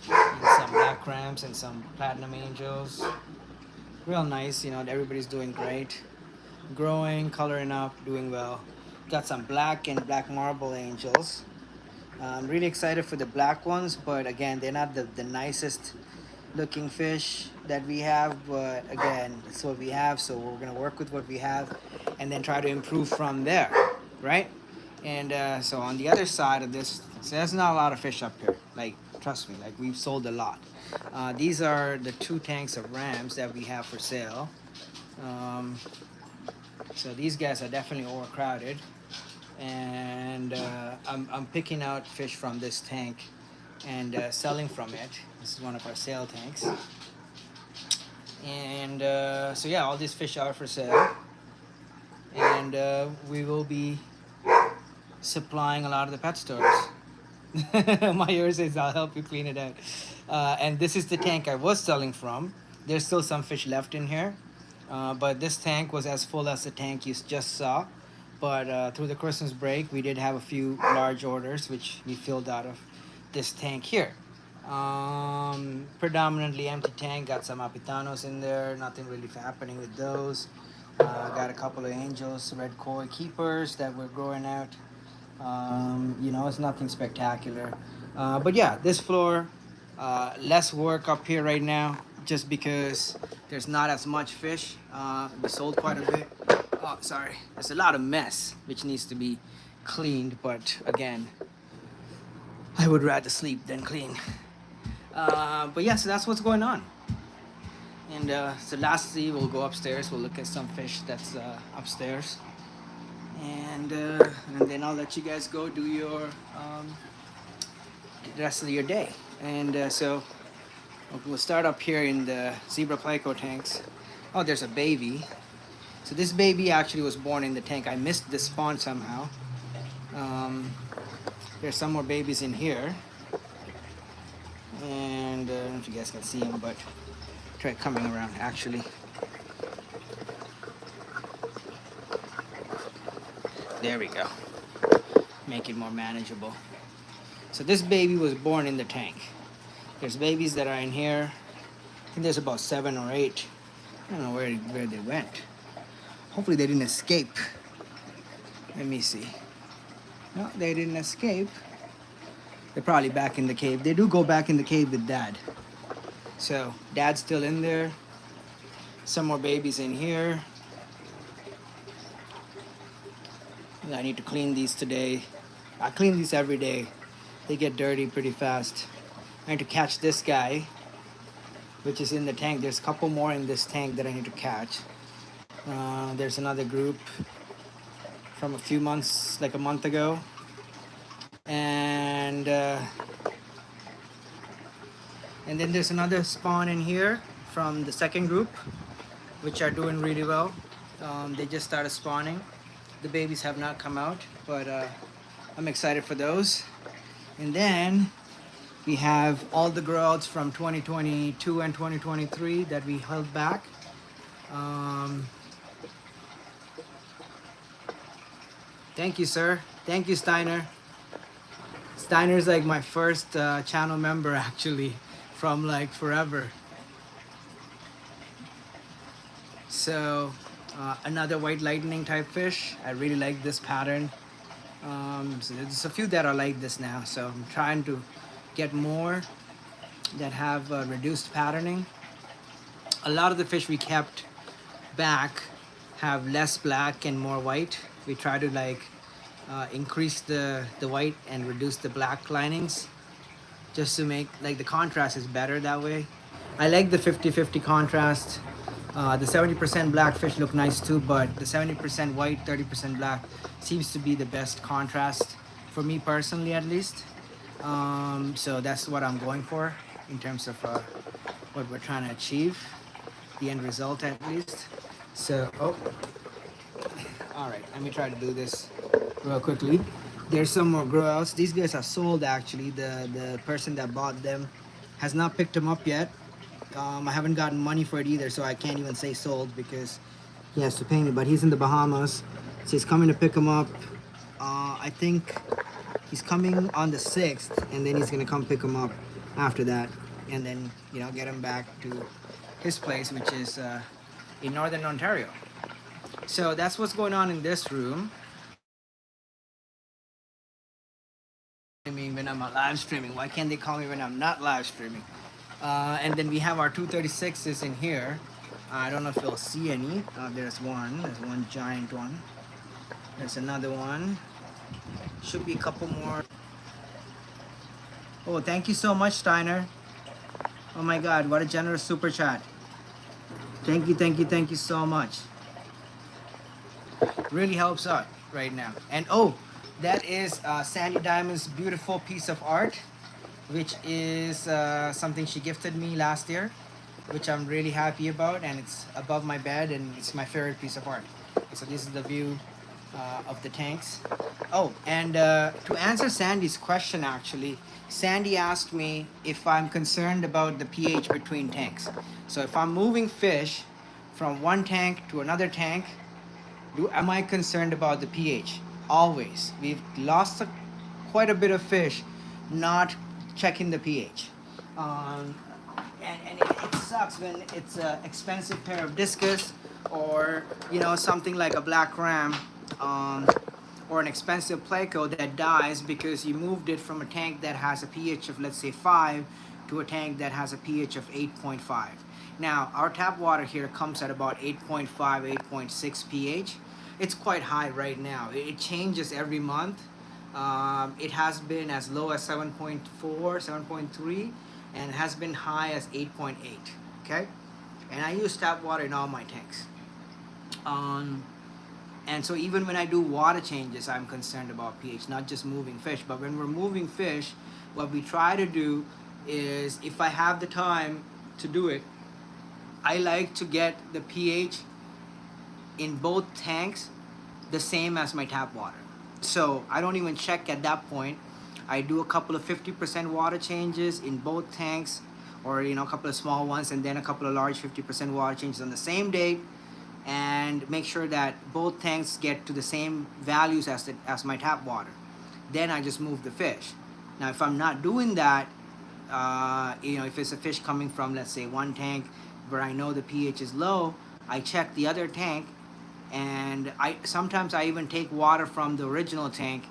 and some black rams and some platinum angels. Real nice, you know, everybody's doing great. Growing, coloring up, doing well. Got some black and black marble angels. I'm really excited for the black ones, but again, they're not the nicest looking fish that we have, but again, it's what we have, so we're gonna work with what we have and then try to improve from there, right? And so on the other side of this, so there's not a lot of fish up here, like trust me, like we've sold a lot. These are the 2 tanks of rams that we have for sale. So these guys are definitely overcrowded, and I'm picking out fish from this tank and selling from it. This is one of our sale tanks. And so yeah, all these fish are for sale, and we will be supplying a lot of the pet stores. My yours says I'll help you clean it out. And this is the tank I was selling from. There's still some fish left in here, but this tank was as full as the tank you just saw. But through the Christmas break, we did have a few large orders which we filled out of this tank here. Predominantly empty tank. Got some apitanos in there. Nothing really happening with those. Got a couple of angels, red koi keepers that we're growing out. You know, it's nothing spectacular. But yeah, this floor, less work up here right now, just because there's not as much fish. We sold quite a bit. Oh, sorry. There's a lot of mess which needs to be cleaned, but again, I would rather sleep than clean. But yeah, so that's what's going on. And so lastly, we'll go upstairs. We'll look at some fish that's upstairs. And then I'll let you guys go do your the rest of your day. And so we'll start up here in the zebra pleco tanks. Oh, there's a baby. So this baby actually was born in the tank. I missed the spawn somehow. There's some more babies in here. And I don't know if you guys can see them, but try coming around actually. There we go. Make it more manageable. So this baby was born in the tank. There's babies that are in here. I think there's about 7 or 8. I don't know where they went. Hopefully they didn't escape. Let me see. No, they didn't escape. They're probably back in the cave. They do go back in the cave with dad. So dad's still in there. Some more babies in here. I need to clean these today. I clean these every day. They get dirty pretty fast. I need to catch this guy, which is in the tank. There's a couple more in this tank that I need to catch. There's another group from a few months, like a month ago. And then there's another spawn in here from the second group, which are doing really well. They just started spawning. The babies have not come out, but I'm excited for those. And then we have all the growouts from 2022 and 2023 that we held back. Thank you, sir. Thank you, Steiner. Steiner's like my first channel member actually, from like forever. So another white lightning type fish. I really like this pattern. So there's a few that are like this now. So I'm trying to get more that have reduced patterning. A lot of the fish we kept back have less black and more white. We try to like increase the white and reduce the black linings just to make like the contrast is better that way. I like the 50-50 contrast. The 70% black fish look nice too, but the 70% white, 30% black seems to be the best contrast for me personally, at least. So that's what I'm going for in terms of what we're trying to achieve, the end result at least. So, all right, let me try to do this real quickly. There's some more grow outs. These guys are sold actually. The person that bought them has not picked them up yet. I haven't gotten money for it either, so I can't even say sold because he has to pay me. But he's in the Bahamas, so he's coming to pick them up. I think he's coming on the 6th, and then he's gonna come pick them up after that, and then get him back to his place, which is in Northern Ontario. So that's what's going on in this room. I mean, when I'm live streaming, why can't they call me when I'm not live streaming? And then we have our 236s in here. I don't know if you'll see any. There's one giant one. There's another one. Should be a couple more. Oh, thank you so much, Steiner. Oh my God, what a generous super chat. Thank you so much. Really helps out right now. And that is Sandy Diamond's beautiful piece of art, which is something she gifted me last year, which I'm really happy about, and it's above my bed, and it's my favorite piece of art. So this is the view of the tanks. Oh, and to answer Sandy's question, actually, Sandy asked me if I'm concerned about the pH between tanks. So if I'm moving fish from one tank to another tank, am I concerned about the pH? Always. We've lost quite a bit of fish not checking the pH. And it sucks when it's an expensive pair of discus, or something like a black ram, or an expensive pleco that dies because you moved it from a tank that has a pH of, let's say, 5 to a tank that has a pH of 8.5. Now our tap water here comes at about 8.5, 8.6 pH. It's quite high right now. It changes every month. It has been as low as 7.4, 7.3, and has been high as 8.8. Okay, and I use tap water in all my tanks. And so even when I do water changes, I'm concerned about pH, not just moving fish. But when we're moving fish, what we try to do is, if I have the time to do it, I like to get the pH in both tanks the same as my tap water. So I don't even check at that point. I do a couple of 50% water changes in both tanks, or a couple of small ones, and then a couple of large 50% water changes on the same day, and make sure that both tanks get to the same values as my tap water. Then I just move the fish. Now if I'm not doing that, if it's a fish coming from, let's say, one tank where I know the pH is low, I check the other tank, and sometimes I even take water from the original tank.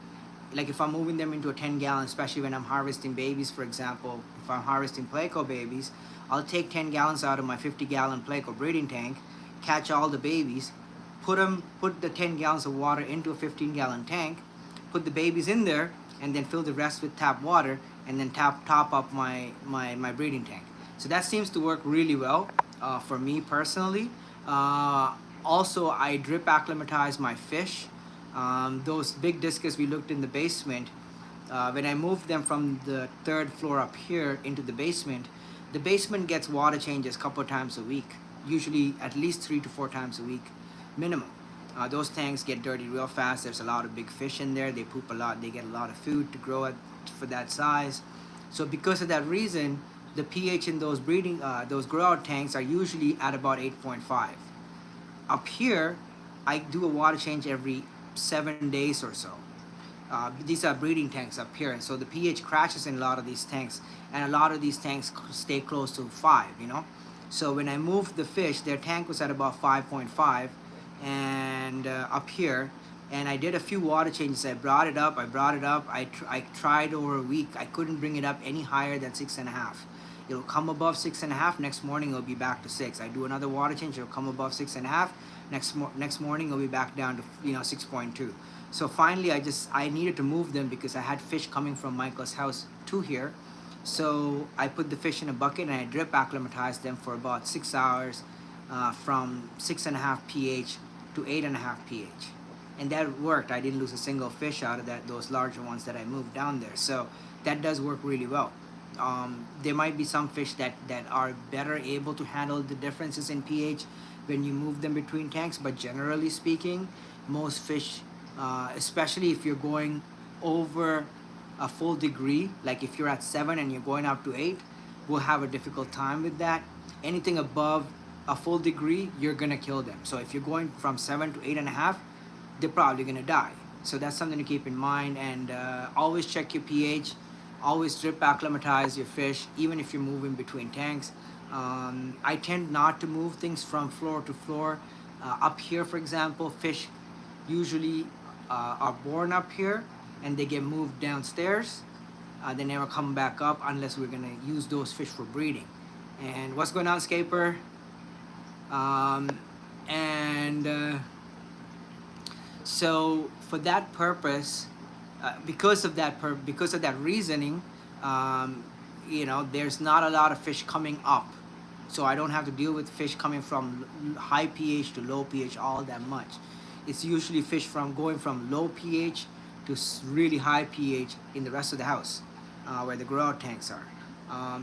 Like if I'm moving them into a 10-gallon, especially when I'm harvesting babies, for example, if I'm harvesting pleco babies, I'll take 10 gallons out of my 50-gallon pleco breeding tank, catch all the babies, put the 10 gallons of water into a 15-gallon tank, put the babies in there, and then fill the rest with tap water, and then top up my breeding tank. So that seems to work really well for me personally. Also, I drip acclimatize my fish. Those big discus we looked in the basement, when I moved them from the 3rd floor up here into the basement gets water changes a couple of times a week, usually at least 3 to 4 times a week minimum. Those tanks get dirty real fast. There's a lot of big fish in there. They poop a lot. They get a lot of food to grow for that size. So because of that reason, the pH in those those grow out tanks are usually at about 8.5. Up here, I do a water change every 7 days or so. These are breeding tanks up here, and so the pH crashes in a lot of these tanks, and a lot of these tanks stay close to 5. So when I moved the fish, their tank was at about 5.5, and up here, and I did a few water changes. I brought it up. I tried over a week. I couldn't bring it up any higher than 6.5. It'll come above 6.5. Next morning it'll be back to 6. I do another water change. It'll come above 6.5. Next morning it'll be back down to 6.2. So finally I needed to move them because I had fish coming from Michael's house to here. So I put the fish in a bucket and I drip acclimatized them for about 6 hours, from 6.5 pH to 8.5 pH. And that worked. I didn't lose a single fish out of those larger ones that I moved down there. So that does work really well. There might be some fish that are better able to handle the differences in pH when you move them between tanks, but generally speaking, most fish, especially if you're going over a full degree, like if you're at 7 and you're going up to 8, will have a difficult time with that. Anything above a full degree, you're gonna kill them. So if you're going from 7 to 8.5, they're probably gonna die. So that's something to keep in mind. And always check your pH. Always drip acclimatize your fish, even if you're moving between tanks. I tend not to move things from floor to floor. Up here, for example, fish usually are born up here and they get moved downstairs. They never come back up unless we're gonna use those fish for breeding. And what's going on, Scaper? So for that purpose, because of that reasoning, there's not a lot of fish coming up, so I don't have to deal with fish coming from high pH to low pH all that much. It's usually fish going from low pH to really high pH in the rest of the house, where the grow out tanks are.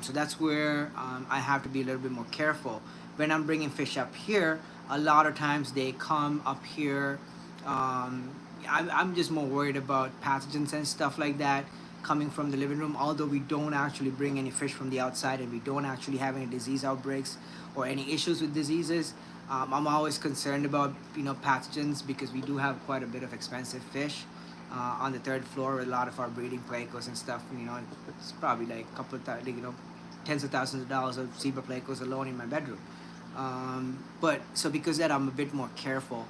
So that's where I have to be a little bit more careful when I'm bringing fish up here. A lot of times they come up here. I'm just more worried about pathogens and stuff like that coming from the living room. Although we don't actually bring any fish from the outside and we don't actually have any disease outbreaks or any issues with diseases, I'm always concerned about pathogens, because we do have quite a bit of expensive fish on the third floor with a lot of our breeding plecos and stuff. It's probably like a couple of tens of thousands of dollars of zebra plecos alone in my bedroom. But so because of that, I'm a bit more careful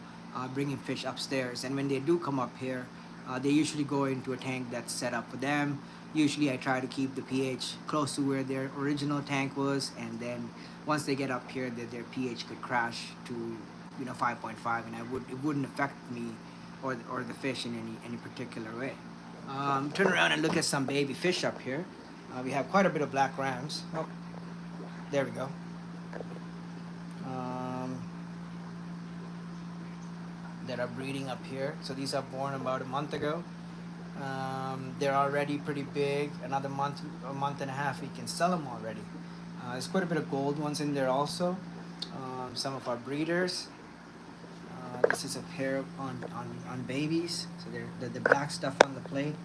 bringing fish upstairs. And when they do come up here, they usually go into a tank that's set up for them. Usually I try to keep the pH close to where their original tank was, and then once they get up here, their pH could crash to 5.5, and it wouldn't affect me or the fish in any particular way. Turn around and look at some baby fish up here. We have quite a bit of black rams. Oh, there we go. That are breeding up here. So these are born about a month ago. They're already pretty big. Another month, a month and a half, we can sell them already. There's quite a bit of gold ones in there also. Some of our breeders. This is a pair on babies. So they're the black stuff on the plate.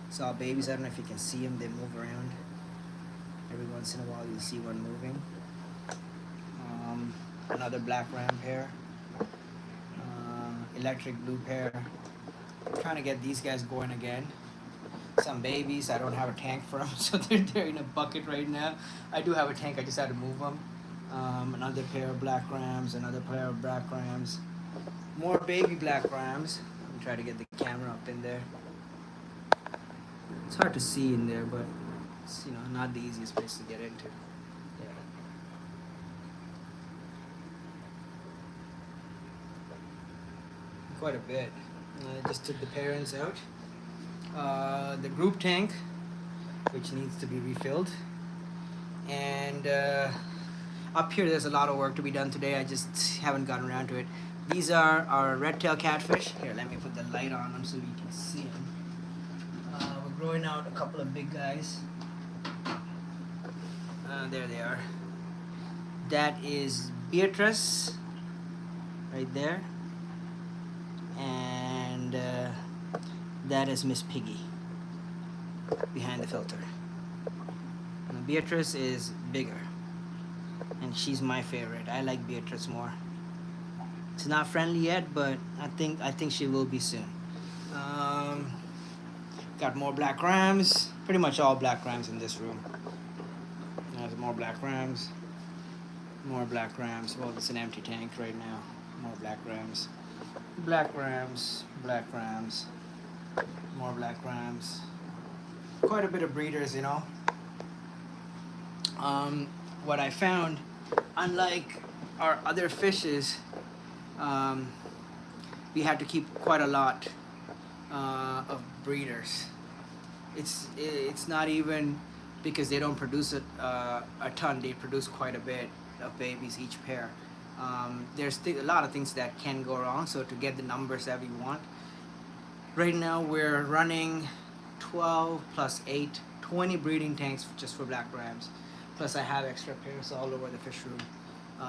So our babies, I don't know if you can see them. They move around. Every once in a while you'll see one moving. Another black ram pair. Electric blue pair. I'm trying to get these guys going again. Some babies, I don't have a tank for them, so they're in a bucket right now. I do have a tank, I just had to move them. Another pair of black rams, another pair of black rams. More baby black rams. Let me try to get the camera up in there. It's hard to see in there, but it's not the easiest place to get into. Quite a bit. I just took the parents out. The group tank, which needs to be refilled. And up here there's a lot of work to be done today. I just haven't gotten around to it. These are our red-tailed catfish. Here, let me put the light on them so you can see them. We're growing out a couple of big guys. There they are. That is Beatrice, right there. And that is Miss Piggy behind the filter. Now, Beatrice is bigger, and she's my favorite. I like Beatrice more. It's not friendly yet, but I think she will be soon. Got more black rams. Pretty much all black rams in this room. There's more black rams. More black rams. Well, it's an empty tank right now. More black rams. Black rams. Black rams. More black rams. Quite a bit of breeders, you know. What I found, unlike our other fishes, um, we had to keep quite a lot of breeders. It's not even because they don't produce a ton. They produce quite a bit of babies each pair. There's a lot of things that can go wrong. So to get the numbers that we want, right now we're running 12 plus 8, 20 breeding tanks just for black rams. Plus I have extra pairs all over the fish room,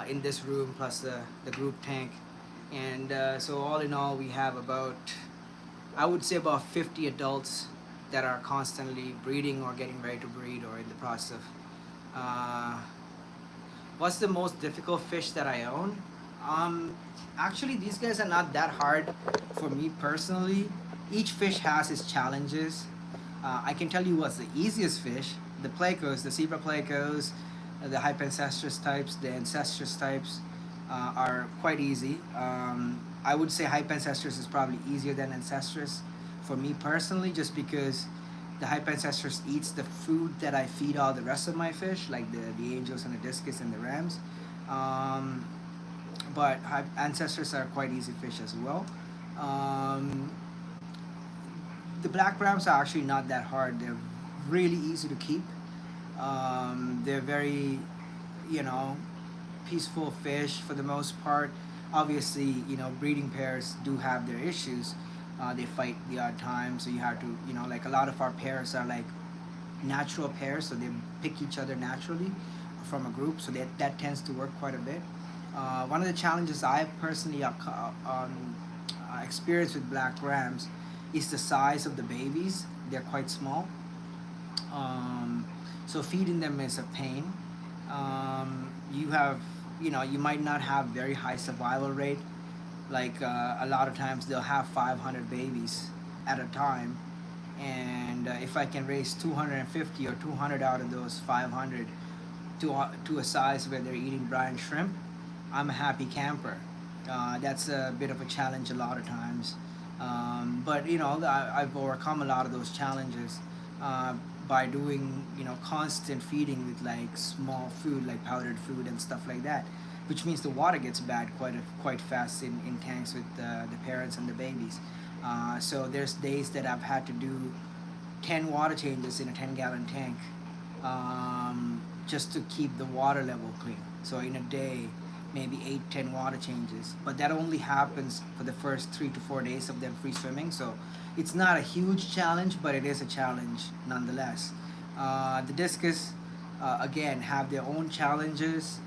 in this room, plus the group tank. And so all in all, we have about, I would say about 50 adults that are constantly breeding or getting ready to breed or in the process of. What's the most difficult fish that I own? Actually, these guys are not that hard for me personally. Each fish has its challenges. I can tell you what's the easiest fish. The plecos, the zebra plecos, the hypencestrus types, the ancestrus types are quite easy. I would say hypencestrus is probably easier than ancestrus for me personally, just because the hypencestrus eats the food that I feed all the rest of my fish, like the angels and the discus and the rams. But ancestors are quite easy fish as well. Um, the black rams are actually not that hard. They're really easy to keep. They're very, you know, peaceful fish for the most part. Obviously, you know, breeding pairs do have their issues. They fight the odd time, so you have to, you know, like a lot of our pairs are like natural pairs, so they pick each other naturally from a group, so that tends to work quite a bit. One of the challenges I've personally experienced with black rams is the size of the babies. They're quite small, so feeding them is a pain. You have, you know, you might not have very high survival rate. Like a lot of times they'll have 500 babies at a time, and if I can raise 250 or 200 out of those 500 to a size where they're eating brine shrimp, I'm a happy camper. That's a bit of a challenge a lot of times, but you know, I've overcome a lot of those challenges by doing, you know, constant feeding with like small food, like powdered food and stuff like that, which means the water gets bad quite fast in tanks with the parents and the babies. So there's days that I've had to do 10 water changes in a 10-gallon tank, just to keep the water level clean. So in a day, maybe 8, 10 water changes. But that only happens for the first 3 to 4 days of them free swimming. So it's not a huge challenge, but it is a challenge nonetheless. The discus, again, have their own challenges.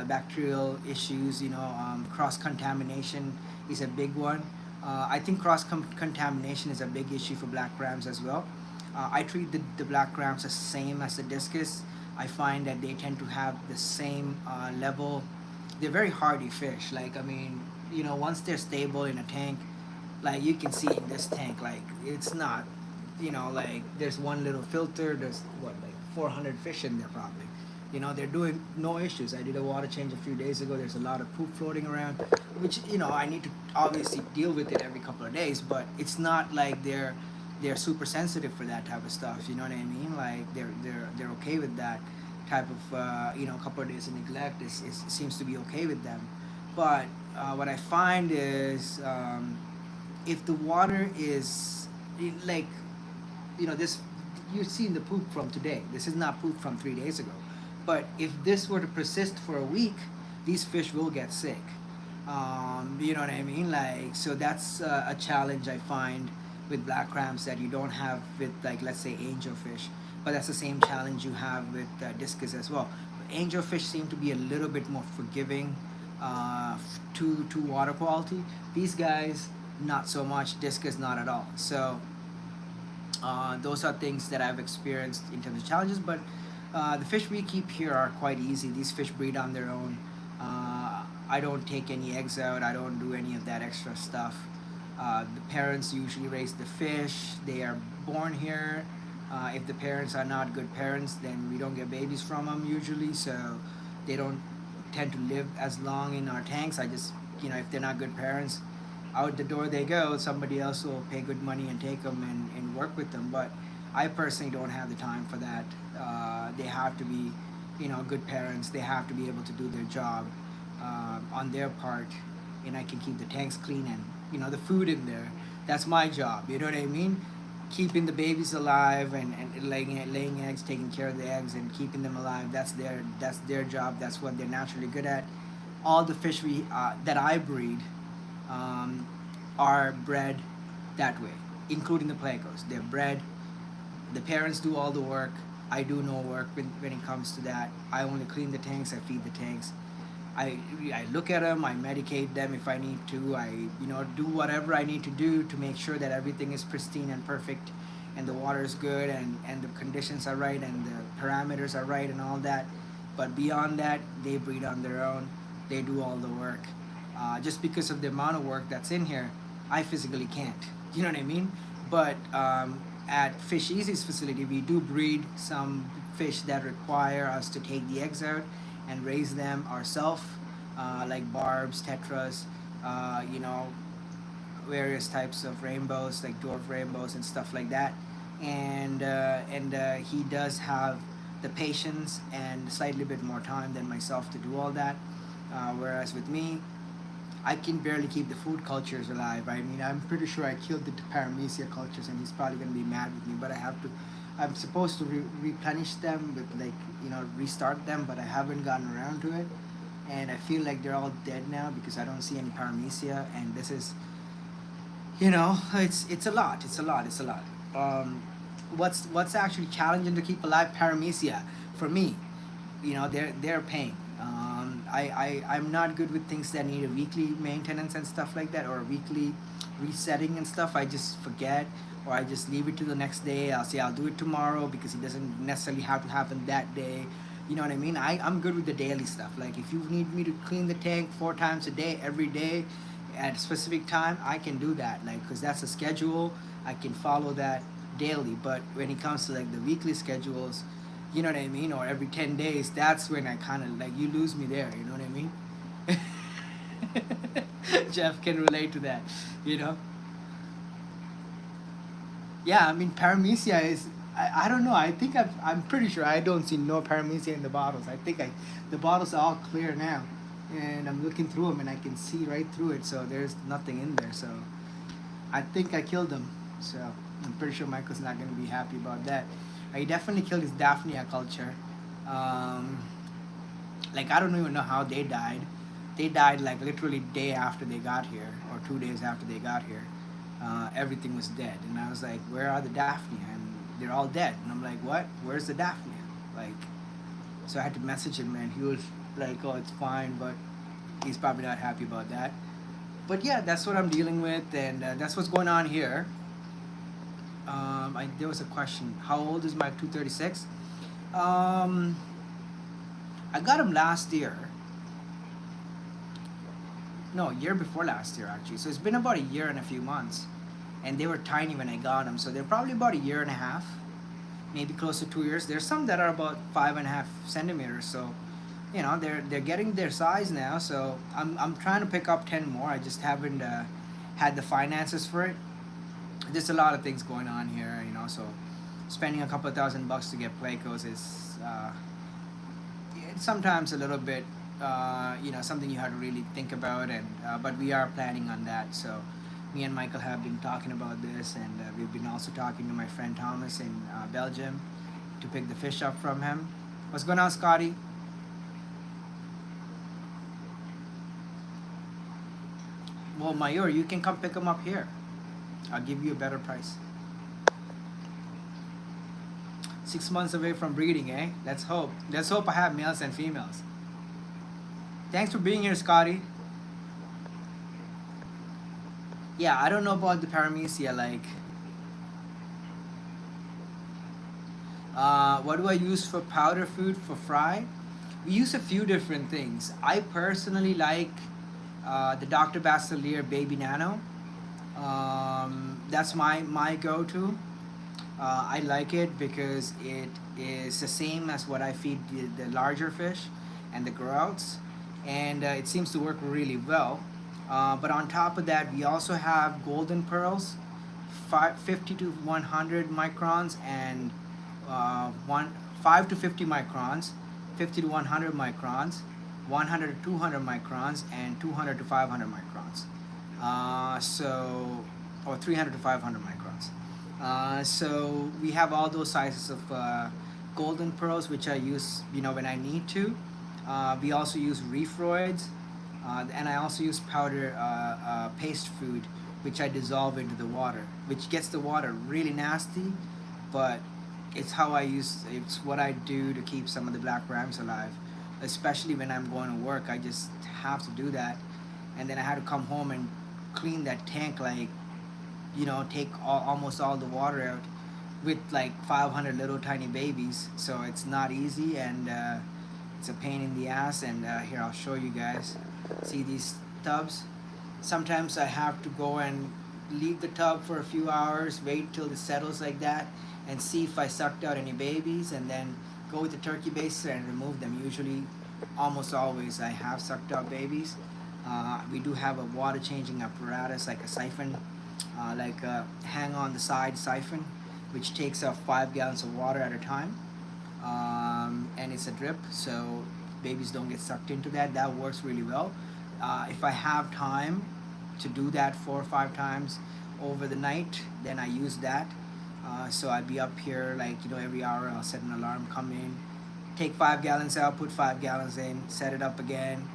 Bacterial issues, you know, cross contamination is a big one. I think cross contamination is a big issue for black rams as well. I treat the black rams the same as the discus. I find that they tend to have the same level. They're very hardy fish. Like, I mean, you know, once they're stable in a tank, like you can see in this tank, like it's not, you know, like there's one little filter. There's what, like 400 fish in there probably. You know, they're doing no issues. I did a water change a few days ago. There's a lot of poop floating around, which, you know, I need to obviously deal with it every couple of days, but it's not like they're super sensitive for that type of stuff. You know what I mean? Like they're okay with that type of, you know, a couple of days of neglect is seems to be okay with them. But what I find is, if the water is like, you know, this, you've seen the poop from today. This is not poop from 3 days ago. But if this were to persist for a week, these fish will get sick. You know what I mean? Like, so that's a challenge I find with black rams that you don't have with, like, let's say angelfish. But that's the same challenge you have with discus as well. Angelfish seem to be a little bit more forgiving to water quality. These guys, not so much. Discus, not at all. So those are things that I've experienced in terms of challenges. But the fish we keep here are quite easy. These fish breed on their own. I don't take any eggs out. I don't do any of that extra stuff. The parents usually raise the fish. They are born here. If the parents are not good parents, then we don't get babies from them usually. So they don't tend to live as long in our tanks. I just, if they're not good parents, out the door they go. Somebody else will pay good money and take them and work with them. But I personally don't have the time for that. They have to be, good parents. They have to be able to do their job on their part, and I can keep the tanks clean and the food in there. That's my job. You know what I mean? Keeping the babies alive and laying eggs, taking care of the eggs, and keeping them alive. That's their job. That's what they're naturally good at. All the fish that I breed um, are bred that way, including the plecos. They're bred. The parents do all the work. I do no work when it comes to that. I only clean the tanks. I feed the tanks. I look at them. I medicate them if I need to. I do whatever I need to do to make sure that everything is pristine and perfect, and the water is good, and the conditions are right, and the parameters are right, and all that. But beyond that, they breed on their own. They do all the work. Just because of the amount of work that's in here, I physically can't. You know what I mean? But at Fish Easy's facility, we do breed some fish that require us to take the eggs out and raise them ourselves, like barbs, tetras, you know, various types of rainbows, like dwarf rainbows and stuff like that. And he does have the patience and slightly bit more time than myself to do all that. Whereas with me, I can barely keep the food cultures alive. I mean, I'm pretty sure I killed the paramecia cultures, and he's probably gonna be mad with me. But I have to. I'm supposed to replenish them with, like, restart them, but I haven't gotten around to it. And I feel like they're all dead now because I don't see any paramecia, and this is, it's a lot. It's a lot. It's a lot. What's actually challenging to keep alive paramecia for me? They're a pain. I'm not good with things that need a weekly maintenance and stuff like that, or a weekly resetting and stuff. I just forget, or I just leave it to the next day. I'll say I'll do it tomorrow because it doesn't necessarily have to happen that day. You know what I mean? I'm good with the daily stuff. Like, if you need me to clean the tank 4 times a day, every day, at a specific time, I can do that. Like, because that's a schedule, I can follow that daily. But when it comes to, like, the weekly schedules, you know what I mean, or every 10 days, that's when I kind of, like, you lose me there. You know what I mean? Jeff can relate to that. You know. Yeah, I mean, paramecia is. I don't know. I think I'm pretty sure I don't see no paramecia in the bottles. I think the bottles are all clear now, and I'm looking through them and I can see right through it. So there's nothing in there. So I think I killed them. So I'm pretty sure Michael's not gonna be happy about that. I definitely killed his Daphnia culture. Like, I don't even know how they died. They died like literally day after they got here, or 2 days after they got here. Everything was dead, and I was like, "Where are the Daphnia?" And they're all dead. And I'm like, "What? Where's the Daphnia?" Like, so I had to message him, and he was like, "Oh, it's fine," but he's probably not happy about that. But yeah, that's what I'm dealing with, and that's what's going on here. There was a question. How old is my 236? I got him last year. No, year before last year, actually. So it's been about a year and a few months, and they were tiny when I got them. So they're probably about a year and a half, maybe close to 2 years. There's some that are about 5.5 centimeters. So, they're getting their size now. So I'm trying to pick up 10 more. I just haven't had the finances for it. There's a lot of things going on here, so spending a couple of $1,000 to get Plecos is it's sometimes a little bit something you have to really think about, and but we are planning on that. So me and Michael have been talking about this, and we've been also talking to my friend Thomas in Belgium to pick the fish up from him. What's going on, Scotty? Well, Mayur, you can come pick them up here. I'll give you a better price. 6 months away from breeding, eh? Let's hope. Let's hope I have males and females. Thanks for being here, Scotty. Yeah, I don't know about the paramecia. Like, what do I use for powder food for fry? We use a few different things. I personally like the Dr. Bastelier Baby Nano. That's my go-to. I like it because it is the same as what I feed the larger fish and the grow outs. and it seems to work really well. But on top of that, we also have golden pearls, 50 to 100 microns, and 5 to 50 microns, 50 to 100 microns, 100 to 200 microns, and 200 to 500 microns. Or 300 to 500 microns. So we have all those sizes of golden pearls, which I use, when I need to. We also use reefroids, and I also use powder paste food, which I dissolve into the water, which gets the water really nasty, but it's what I do to keep some of the black rams alive, especially when I'm going to work. I just have to do that, and then I had to come home and clean that tank, like, take almost all the water out with like 500 little tiny babies. So it's not easy, and it's a pain in the ass. And here, I'll show you guys. See these tubs? Sometimes I have to go and leave the tub for a few hours, wait till it settles like that, and see if I sucked out any babies, and then go with the turkey baster and remove them. Usually, almost always, I have sucked out babies. We do have a water changing apparatus, like a siphon, like a hang on the side siphon, which takes up 5 gallons of water at a time. And it's a drip, so babies don't get sucked into that. That works really well. If I have time to do that 4 or 5 times over the night, then I use that. So I'd be up here, like, every hour I'll set an alarm, come in, take 5 gallons out, put 5 gallons in, set it up again,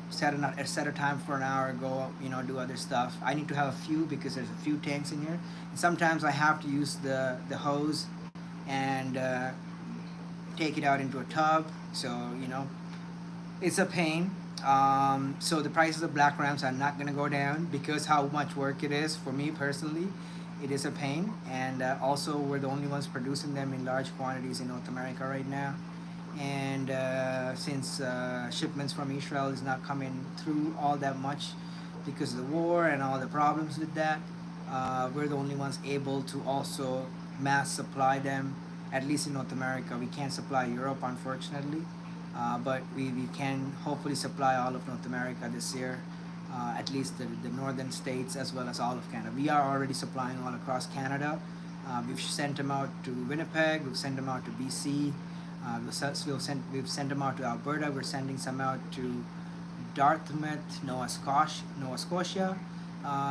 set a time for an hour, go, do other stuff. I need to have a few because there's a few tanks in here. And sometimes I have to use the hose and take it out into a tub. So, it's a pain. So the prices of black rams are not going to go down because how much work it is for me personally. It is a pain, and also we're the only ones producing them in large quantities in North America right now. And since shipments from Israel is not coming through all that much because of the war and all the problems with that, we're the only ones able to also mass supply them, at least in North America. We can't supply Europe, unfortunately, but we can hopefully supply all of North America this year, at least the northern states as well as all of Canada. We are already supplying all across Canada. We've sent them out to Winnipeg, we've sent them out to BC, we've sent them out to Alberta, we're sending some out to Dartmouth, Nova Scotia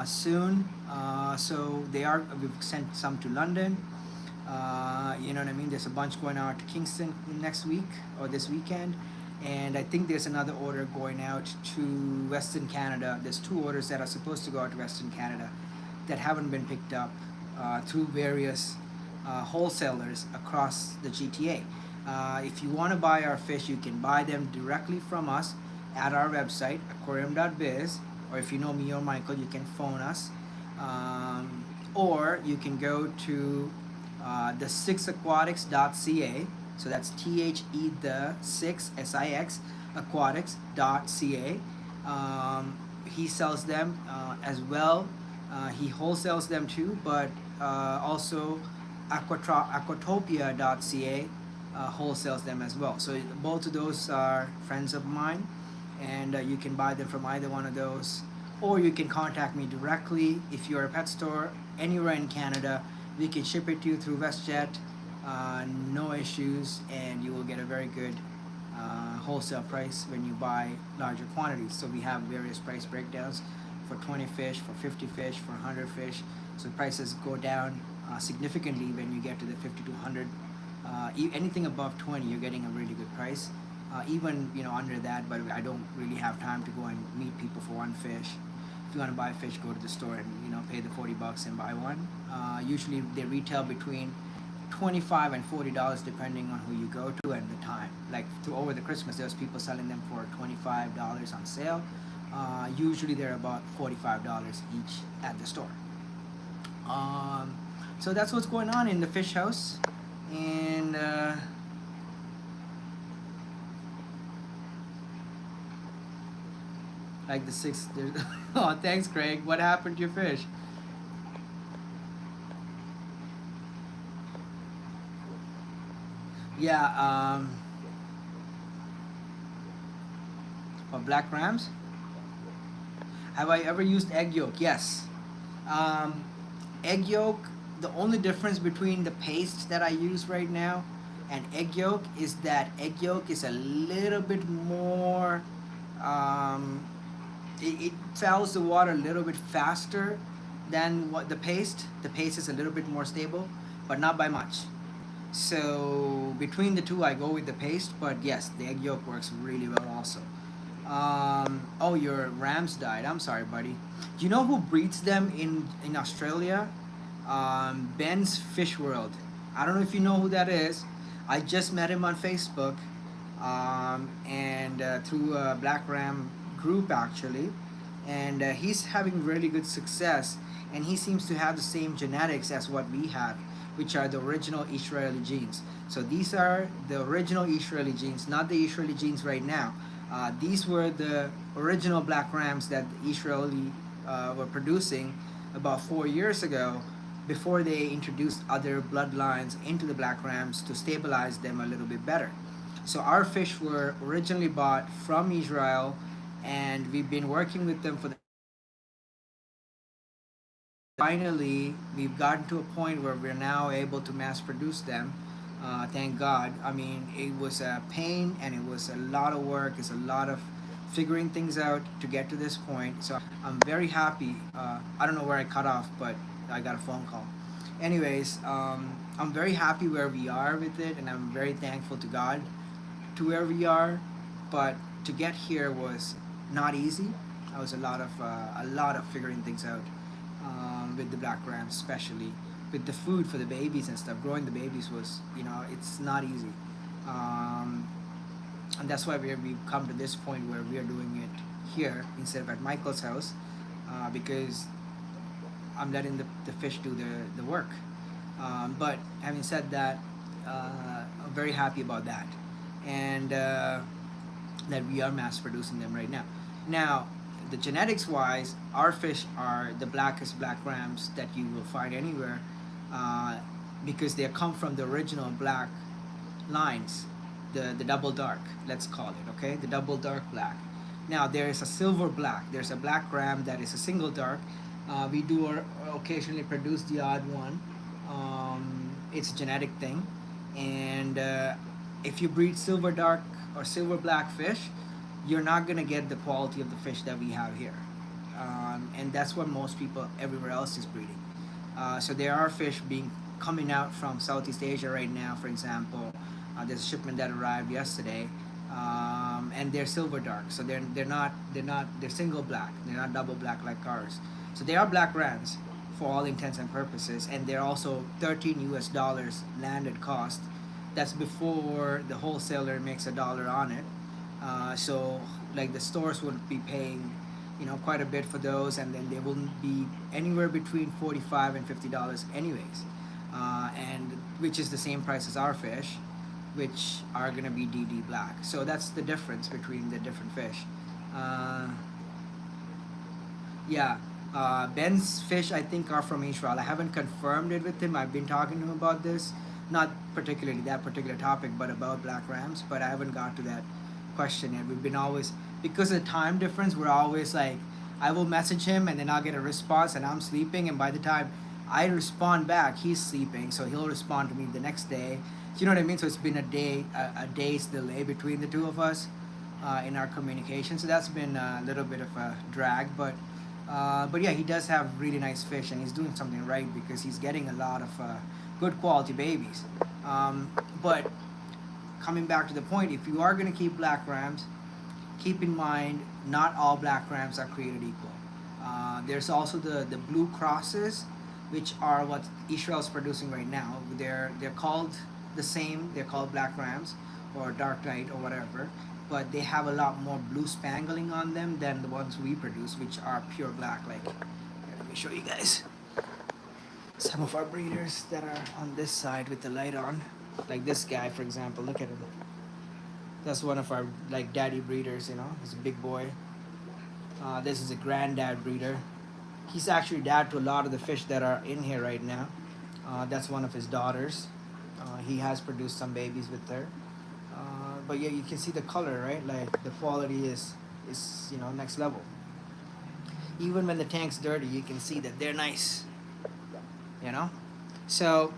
soon. So we've sent some to London. You know what I mean? There's a bunch going out to Kingston next week or this weekend. And I think there's another order going out to Western Canada. There's 2 orders that are supposed to go out to Western Canada that haven't been picked up through various wholesalers across the GTA. If you want to buy our fish, you can buy them directly from us at our website, aquarium.biz, or if you know me or Michael, you can phone us. Or you can go to the6aquatics.ca. So that's the6 aquatics.ca. He sells them as well. He wholesales them too, but also aquatopia.ca wholesales them as well. So both of those are friends of mine, and you can buy them from either one of those, or you can contact me directly. If you're a pet store anywhere in Canada, we can ship it to you through WestJet, no issues, and you will get a very good wholesale price when you buy larger quantities. So we have various price breakdowns for 20 fish, for 50 fish, for 100 fish. So prices go down significantly when you get to the 50 to 100. Anything above 20, you're getting a really good price. Even under that, but I don't really have time to go and meet people for one fish. If you want to buy a fish, go to the store and pay the $40 and buy one. Usually they retail between $25 and $40 depending on who you go to and the time. Like over the Christmas, there's people selling them for $25 on sale. Usually they're about $45 each at the store. So that's what's going on in the fish house, and like the 6. Oh, thanks, Craig. What happened to your fish? Yeah, Or black rams. Have I ever used egg yolk? Yes. Um, Egg yolk, the only difference between the paste that I use right now and egg yolk is that egg yolk is a little bit more, um, it fouls the water a little bit faster than what the paste. The paste is a little bit more stable, but not by much. So between the two, I go with the paste, but yes, the egg yolk works really well also. Oh, your rams died. I'm sorry, buddy. Do you know who breeds them in Australia? Ben's Fish World. I don't know if you know who that is. I just met him on Facebook, and through a Black Ram group actually, and he's having really good success. And he seems to have the same genetics as what we have, which are the original Israeli genes. So these are the original Israeli genes, not the Israeli genes right now. These were the original black rams that the Israeli were producing about 4 years ago, before they introduced other bloodlines into the black rams to stabilize them a little bit better. So our fish were originally bought from Israel, and we've been working with them for the finally we've gotten to a point where we're now able to mass produce them. Thank God. I mean, it was a pain and it was a lot of work. It's a lot of figuring things out to get to this point. So I'm very happy. I don't know where I cut off, but I got a phone call. Anyways, I'm very happy where we are with it, and I'm very thankful to God to where we are. But to get here was not easy. It was a lot of figuring things out, with the black rams, especially with the food for the babies and stuff. Growing the babies was, it's not easy, and that's why we've come to this point where we are doing it here instead of at Michael's house, because I'm letting the fish do the work. But having said that, I'm very happy about that, and that we are mass producing them right now. Now, the genetics wise, our fish are the blackest black rams that you will find anywhere, uh, because they come from the original black lines, the double dark, let's call it, okay, the double dark black. Now there is a silver black. There's a black ram that is a single dark. We do occasionally produce the odd one. It's a genetic thing, and if you breed silver dark or silver black fish, you're not gonna get the quality of the fish that we have here, and that's what most people everywhere else is breeding. So there are fish being coming out from Southeast Asia right now. For example, there's a shipment that arrived yesterday, and they're silver dark. So they're single black. They're not double black like ours. So they are black rams for all intents and purposes, and they're also $13 landed cost. That's before the wholesaler makes $1 on it. So like the stores would be paying, quite a bit for those, and then they will be anywhere between $45 and $50 anyways, and which is the same price as our fish, which are gonna be DD black. So that's the difference between the different fish. Uh, yeah, Ben's fish I think are from Israel. I haven't confirmed it with him. I've been talking to him about this, not particularly that particular topic, but about black rams. But I haven't got to that question yet. We've been always, because of the time difference, we're always like, I will message him and then I'll get a response and I'm sleeping, and by the time I respond back, he's sleeping, so he'll respond to me the next day. Do you know what I mean? So it's been a day's delay between the two of us, in our communication. So that's been a little bit of a drag, but yeah, he does have really nice fish, and he's doing something right because he's getting a lot of good quality babies. But coming back to the point, if you are going to keep black rams, keep in mind not all black rams are created equal. There's also the blue crosses, which are what Israel's producing right now. They're called the same. They're called black rams or dark night or whatever, but they have a lot more blue spangling on them than the ones we produce, which are pure black. Like, here, let me show you guys some of our breeders that are on this side with the light on. Like this guy, for example, look at him. That's one of our like daddy breeders. He's a big boy. This is a granddad breeder. He's actually dad to a lot of the fish that are in here right now. That's one of his daughters. He has produced some babies with her. But yeah, you can see the color, right? Like the quality is is, you know, next level. Even when the tank's dirty, you can see that they're nice, you know. So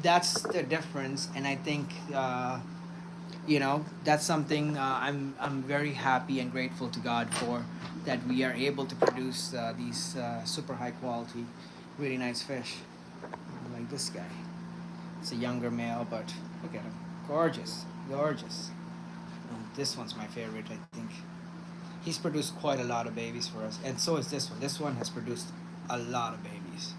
that's the difference, and I think you know, that's something I'm very happy and grateful to God for, that we are able to produce these super high quality, really nice fish. Like this guy, it's a younger male, but look at him, gorgeous, gorgeous. And this one's my favorite, I think. He's produced quite a lot of babies for us, and so is this one. This one has produced a lot of babies.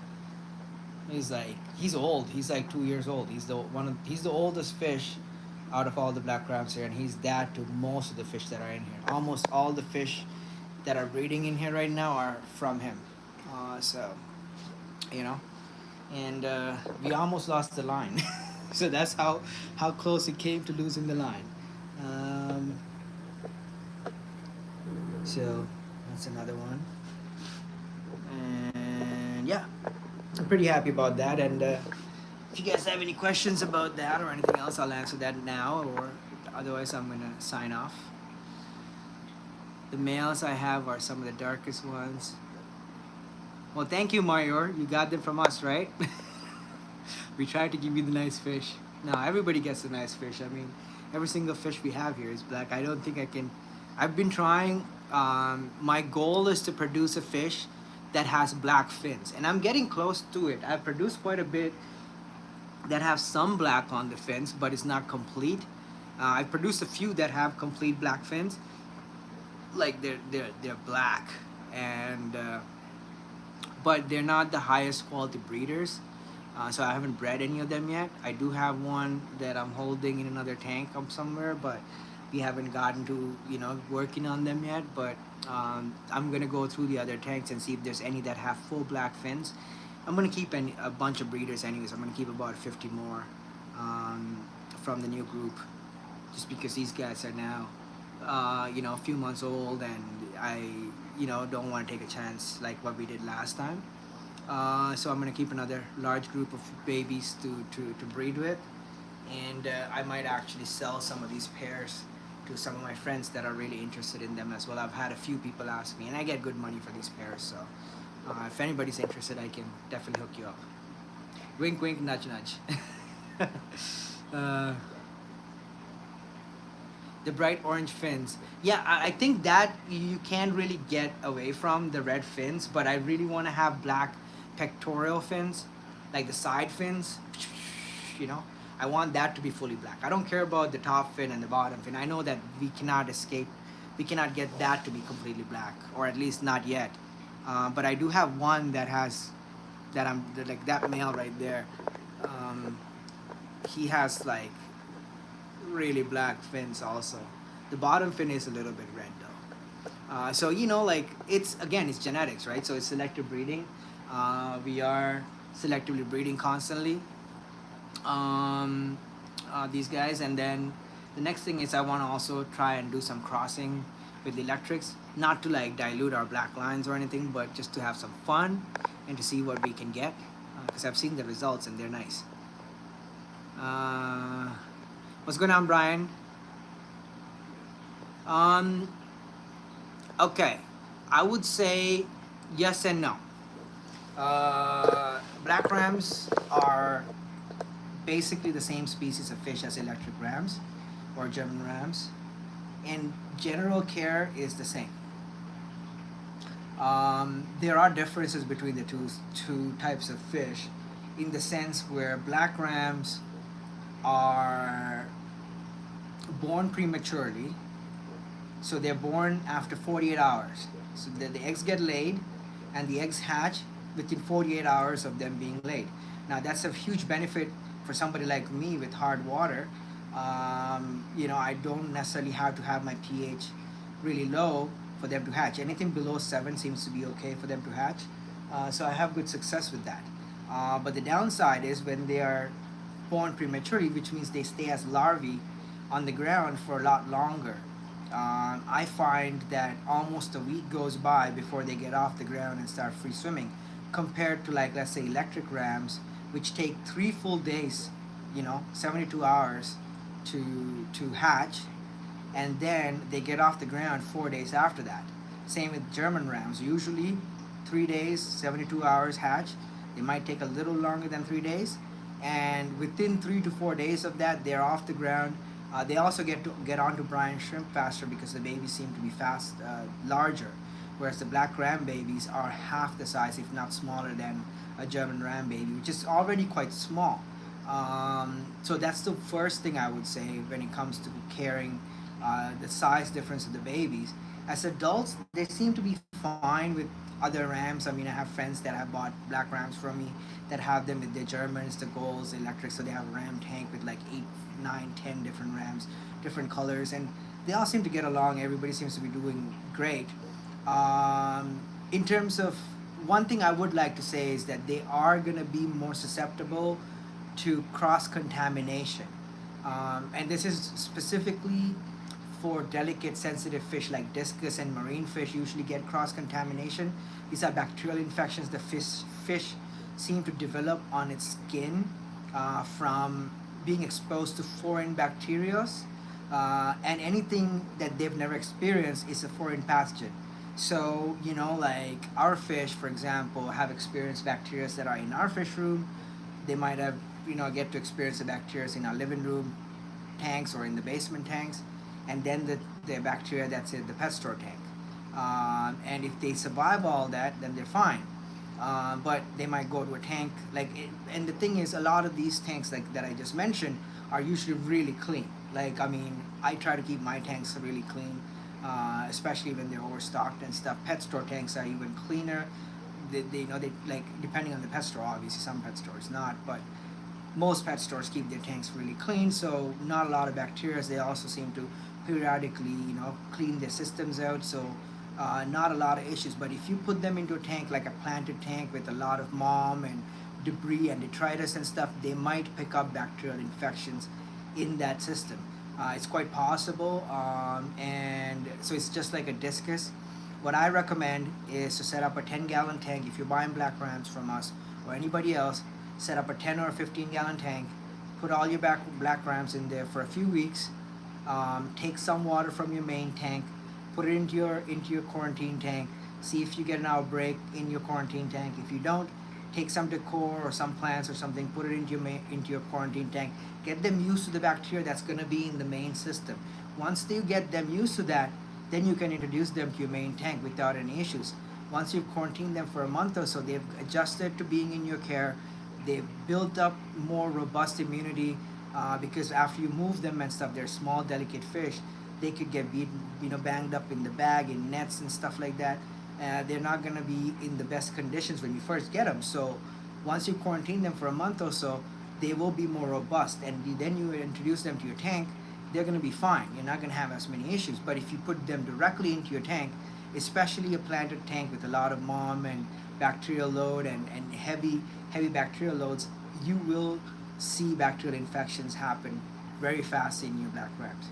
He's old. He's like 2 years old. He's the oldest fish out of all the black crabs here, and he's dad to most of the fish that are in here. Almost all the fish that are breeding in here right now are from him. So, you know, and we almost lost the line. So that's how close it came to losing the line. Um, so that's another one, and yeah, I'm pretty happy about that. And if you guys have any questions about that or anything else, I'll answer that now, or otherwise I'm gonna sign off. The males I have are some of the darkest ones. Well, thank you, Mayor. You got them from us, right? We tried to give you the nice fish. No, everybody gets the nice fish. I mean, every single fish we have here is black. I don't think I can. I've been trying. My goal is to produce a fish that has black fins, and I'm getting close to it. I've produced quite a bit that have some black on the fins, but it's not complete. I've produced a few that have complete black fins, like they're black, and but they're not the highest quality breeders. So I haven't bred any of them yet. I do have one that I'm holding in another tank somewhere, but we haven't gotten to, you know, working on them yet. But I'm gonna go through the other tanks and see if there's any that have full black fins. I'm gonna keep a bunch of breeders anyways. I'm gonna keep about 50 more from the new group, just because these guys are now, you know, a few months old, and I, you know, don't want to take a chance like what we did last time. So I'm gonna keep another large group of babies to breed with, and I might actually sell some of these pairs to some of my friends that are really interested in them as well. I've had a few people ask me, and I get good money for these pairs, so if anybody's interested, I can definitely hook you up. Wink, wink, nudge, nudge. uh, the bright orange fins. Yeah, I think that you can't really get away from the red fins, but I really want to have black pectoral fins, like the side fins, you know. I want that to be fully black. I don't care about the top fin and the bottom fin. I know that we cannot get that to be completely black, or at least not yet. But I do have one that has, like that male right there. He has like really black fins also. The bottom fin is a little bit red though. So, you know, like it's genetics, right? So it's selective breeding. We are selectively breeding constantly these guys, and then the next thing is I want to also try and do some crossing with the electrics, not to like dilute our black lines or anything, but just to have some fun and to see what we can get, because I've seen the results and they're nice. What's going on, Brian? Okay, I would say yes and no. Black rams are basically the same species of fish as electric rams or German rams, and general care is the same. There are differences between the two types of fish, in the sense where black rams are born prematurely, so they're born after 48 hours. So the eggs get laid, and the eggs hatch within 48 hours of them being laid. Now that's a huge benefit for somebody like me with hard water. You know, I don't necessarily have to have my pH really low for them to hatch. Anything below 7 seems to be okay for them to hatch. So I have good success with that. But the downside is when they are born prematurely, which means they stay as larvae on the ground for a lot longer. I find that almost a week goes by before they get off the ground and start free swimming, compared to, like, let's say electric rams, which take 3 full days, you know, 72 hours to hatch, and then they get off the ground 4 days after that. Same with German rams. Usually 3 days, 72 hours hatch. They might take a little longer than 3 days, and within 3 to 4 days of that, they're off the ground. They also get onto brine shrimp faster because the babies seem to be larger, whereas the black ram babies are half the size, if not smaller, than a German ram baby, which is already quite small. So that's the first thing I would say when it comes to caring, the size difference of the babies. As adults, they seem to be fine with other rams. I mean, I have friends that have bought black rams from me that have them with the Germans, the Golds, the electric. So they have a ram tank with like 8, 9, 10 different rams, different colors, and they all seem to get along. Everybody seems to be doing great. In terms of one thing I would like to say is that they are going to be more susceptible to cross contamination. And this is specifically for delicate sensitive fish like discus and marine fish usually get cross contamination. These are bacterial infections the fish seem to develop on its skin from being exposed to foreign bacteria, and anything that they've never experienced is a foreign pathogen. So, like our fish, for example, have experienced bacteria that are in our fish room. They might have, get to experience the bacteria in our living room tanks or in the basement tanks, and then the bacteria that's in the pet store tank. And if they survive all that, then they're fine. But they might go to a tank and the thing is, a lot of these tanks like that I just mentioned are usually really clean. Like, I mean, I try to keep my tanks really clean, especially when they're overstocked and stuff. Pet store tanks are even cleaner. They like, depending on the pet store, obviously some pet stores not, but most pet stores keep their tanks really clean, so not a lot of bacteria. They also seem to periodically, clean their systems out, so not a lot of issues. But if you put them into a tank like a planted tank with a lot of mom and debris and detritus and stuff, they might pick up bacterial infections in that system. It's quite possible, and so it's just like a discus. What I recommend is to set up a 10-gallon tank. If you're buying black rams from us or anybody else, set up a 10 or 15-gallon tank, put all your black rams in there for a few weeks, take some water from your main tank, put it into your quarantine tank, see if you get an outbreak in your quarantine tank. If you don't, take some decor or some plants or something, put it into your quarantine tank, get them used to the bacteria that's going to be in the main system. Once you get them used to that, then you can introduce them to your main tank without any issues. Once you've quarantined them for a month or so, they've adjusted to being in your care. They've built up more robust immunity, because after you move them and stuff, they're small, delicate fish. They could get beaten, banged up in the bag, in nets and stuff like that. They're not going to be in the best conditions when you first get them. So once you quarantine them for a month or so, they will be more robust. And then you introduce them to your tank, they're going to be fine. You're not going to have as many issues. But if you put them directly into your tank, especially a planted tank with a lot of mom and bacterial load and heavy bacterial loads, you will see bacterial infections happen very fast in your black rams.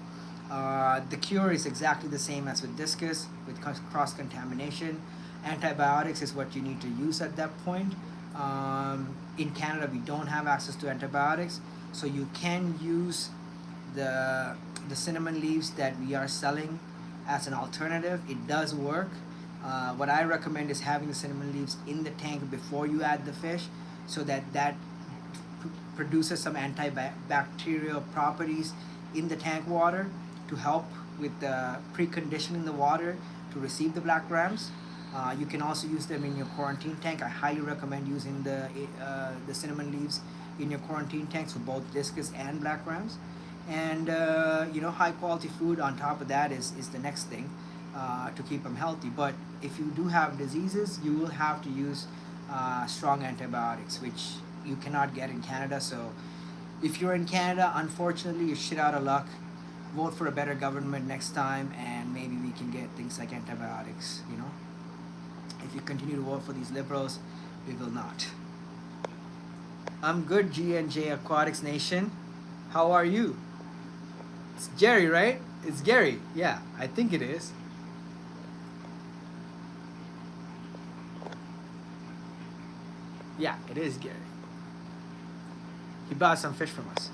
The cure is exactly the same as with discus, with cross-contamination. Antibiotics is what you need to use at that point. In Canada, we don't have access to antibiotics, so you can use the cinnamon leaves that we are selling as an alternative. It does work. What I recommend is having the cinnamon leaves in the tank before you add the fish, so that produces some antibacterial properties in the tank water to help with preconditioning the water to receive the black rams. You can also use them in your quarantine tank. I highly recommend using the cinnamon leaves in your quarantine tanks for both discus and black rams. And high quality food on top of that is the next thing to keep them healthy. But if you do have diseases, you will have to use strong antibiotics, which you cannot get in Canada. So if you're in Canada, unfortunately, you're shit out of luck. Vote for a better government next time, and maybe we can get things like antibiotics. If you continue to vote for these liberals, we will not. I'm good, G&J Aquatics Nation. How are you? It's Jerry, right? It's Gary. Yeah, I think it is. Yeah, it is Gary. He bought some fish from us.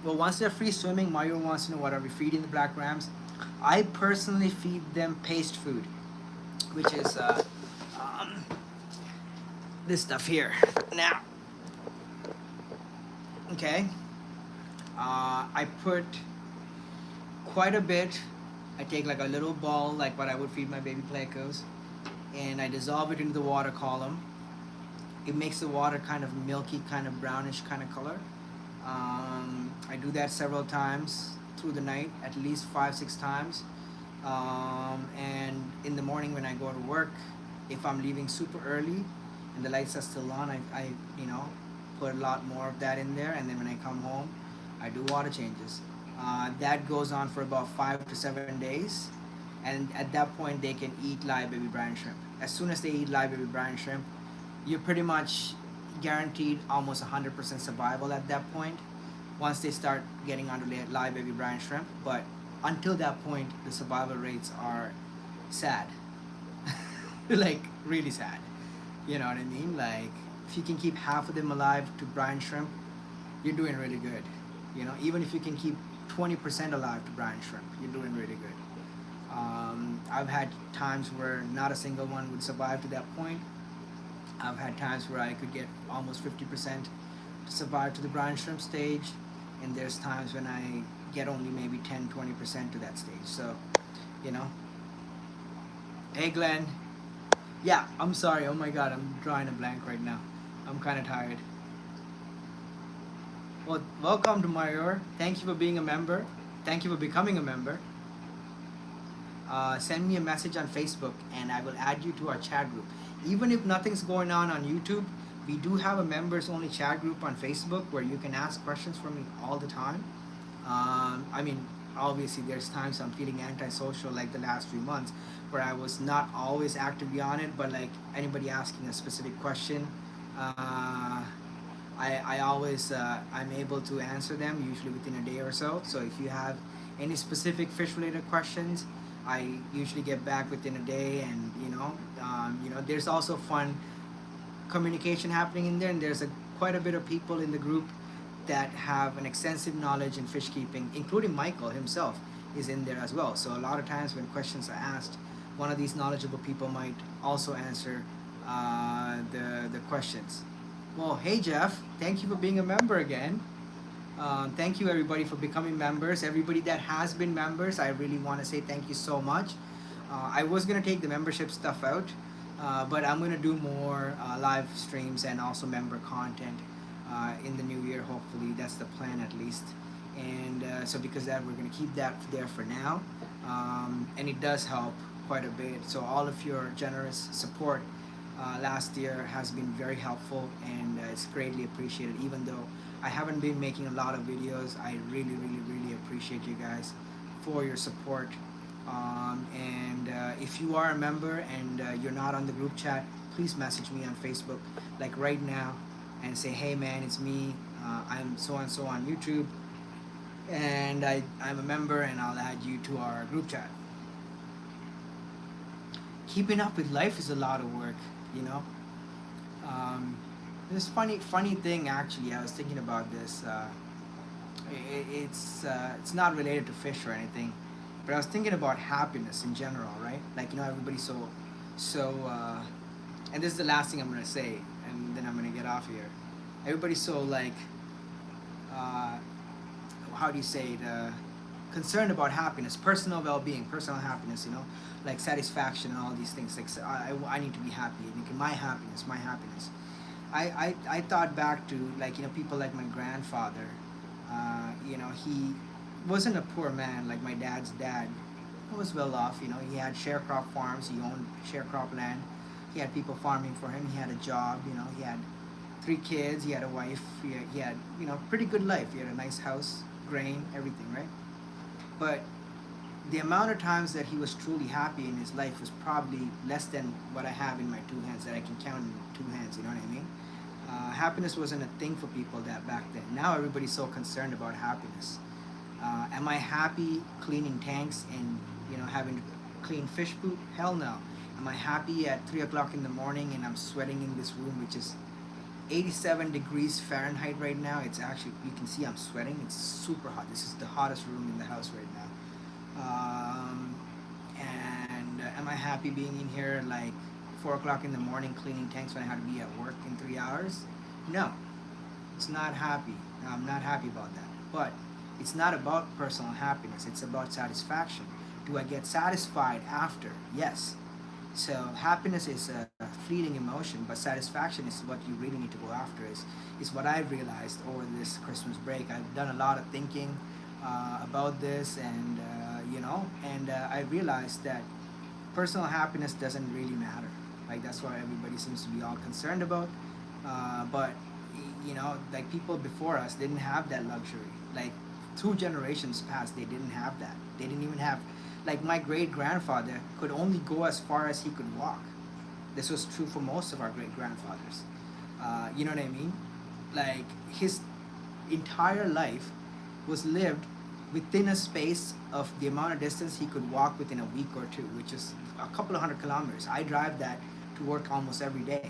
Well, once they're free swimming, Mario wants to know what are we feeding the black rams. I personally feed them paste food, which is um, this stuff here. Now, okay, I put quite a bit. I take like a little ball, like what I would feed my baby plecos, and I dissolve it into the water column. It makes the water kind of milky, kind of brownish kind of color. I do that several times through the night, at least 5, 6 times. And in the morning when I go to work, if I'm leaving super early and the lights are still on, I you know put a lot more of that in there. And then when I come home, I do water changes. That goes on for about 5 to 7 days, and at that point they can eat live baby brine shrimp. As soon as they eat live baby brine shrimp, you're pretty much guaranteed almost 100% survival at that point once they start getting onto live baby brine shrimp. But until that point, the survival rates are sad. Like really sad. You know what I mean? Like if you can keep half of them alive to brine shrimp, you're doing really good. You know, even if you can keep 20% alive to brine shrimp, you're doing really good. I've had times where not a single one would survive to that point. I've had times where I could get almost 50% to survive to the brine shrimp stage, and there's times when I get only maybe 10-20% to that stage. So, you know. Hey Glenn. Yeah, I'm sorry. Oh my god, I'm drawing a blank right now. I'm kind of tired. Well, welcome to Mayor. Thank you for being a member. Thank you for becoming a member. Send me a message on Facebook and I will add you to our chat group. Even if nothing's going on YouTube, we do have a members only chat group on Facebook where you can ask questions from me all the time. I mean, obviously there's times I'm feeling antisocial like the last few months where I was not always actively on it, but like anybody asking a specific question, I always I'm able to answer them usually within a day or so. So if you have any specific fish related questions, I usually get back within a day. And there's also fun communication happening in there, and there's quite a bit of people in the group that have an extensive knowledge in fish keeping, including Michael himself is in there as well. So a lot of times when questions are asked, one of these knowledgeable people might also answer the questions. Well, hey Jeff, thank you for being a member again. Thank you everybody for becoming members. Everybody that has been members, I really want to say thank you so much. I was going to take the membership stuff out, but I'm going to do more live streams and also member content in the new year, hopefully. That's the plan at least. And so because of that, we're going to keep that there for now. And it does help quite a bit. So all of your generous support last year has been very helpful, and it's greatly appreciated. Even though I haven't been making a lot of videos, I really, really, really appreciate you guys for your support. And if you are a member and you're not on the group chat, please message me on Facebook, like right now, and say, hey man, it's me. I'm so and so on YouTube, and I'm a member, and I'll add you to our group chat. Keeping up with life is a lot of work, you know. This funny thing actually. I was thinking about this. It's not related to fish or anything, but I was thinking about happiness in general, right? Like everybody's so. And this is the last thing I'm gonna say, and then I'm gonna get off here. Everybody's so like, how do you say it? Concerned about happiness, personal well-being, personal happiness, like satisfaction and all these things. Like I need to be happy, and my happiness. I thought back to people like my grandfather. He wasn't a poor man like my dad's dad. He was well off. He had sharecrop farms. He owned sharecrop land. He had people farming for him. He had a job. He had 3 kids. He had a wife. He had pretty good life. He had a nice house, grain, everything, right? But the amount of times that he was truly happy in his life was probably less than what I have in my 2 hands, that I can count in 2 hands, you know what I mean? Happiness wasn't a thing for people that back then. Now everybody's so concerned about happiness. Am I happy cleaning tanks and having to clean fish poop? Hell no. Am I happy at 3 o'clock in the morning and I'm sweating in this room which is 87 degrees Fahrenheit right now. It's actually, you can see I'm sweating. It's super hot. This is the hottest room in the house right now. And am I happy being in here like 4 o'clock in the morning cleaning tanks when I had to be at work in 3 hours? No, it's not happy. I'm not happy about that. But it's not about personal happiness. It's about satisfaction. Do I get satisfied after? Yes. So happiness is a fleeting emotion, but satisfaction is what you really need to go after. Is what I've realized over this Christmas break. I've done a lot of thinking about this, and I realized that personal happiness doesn't really matter. Like that's what everybody seems to be all concerned about. But like people before us didn't have that luxury. Like 2 generations past, they didn't have that. They didn't even have, like my great grandfather could only go as far as he could walk. This was true for most of our great grandfathers. You know what I mean? Like his entire life was lived within a space of the amount of distance he could walk within a week or two, which is a couple of 100 kilometers. I drive that to work almost every day.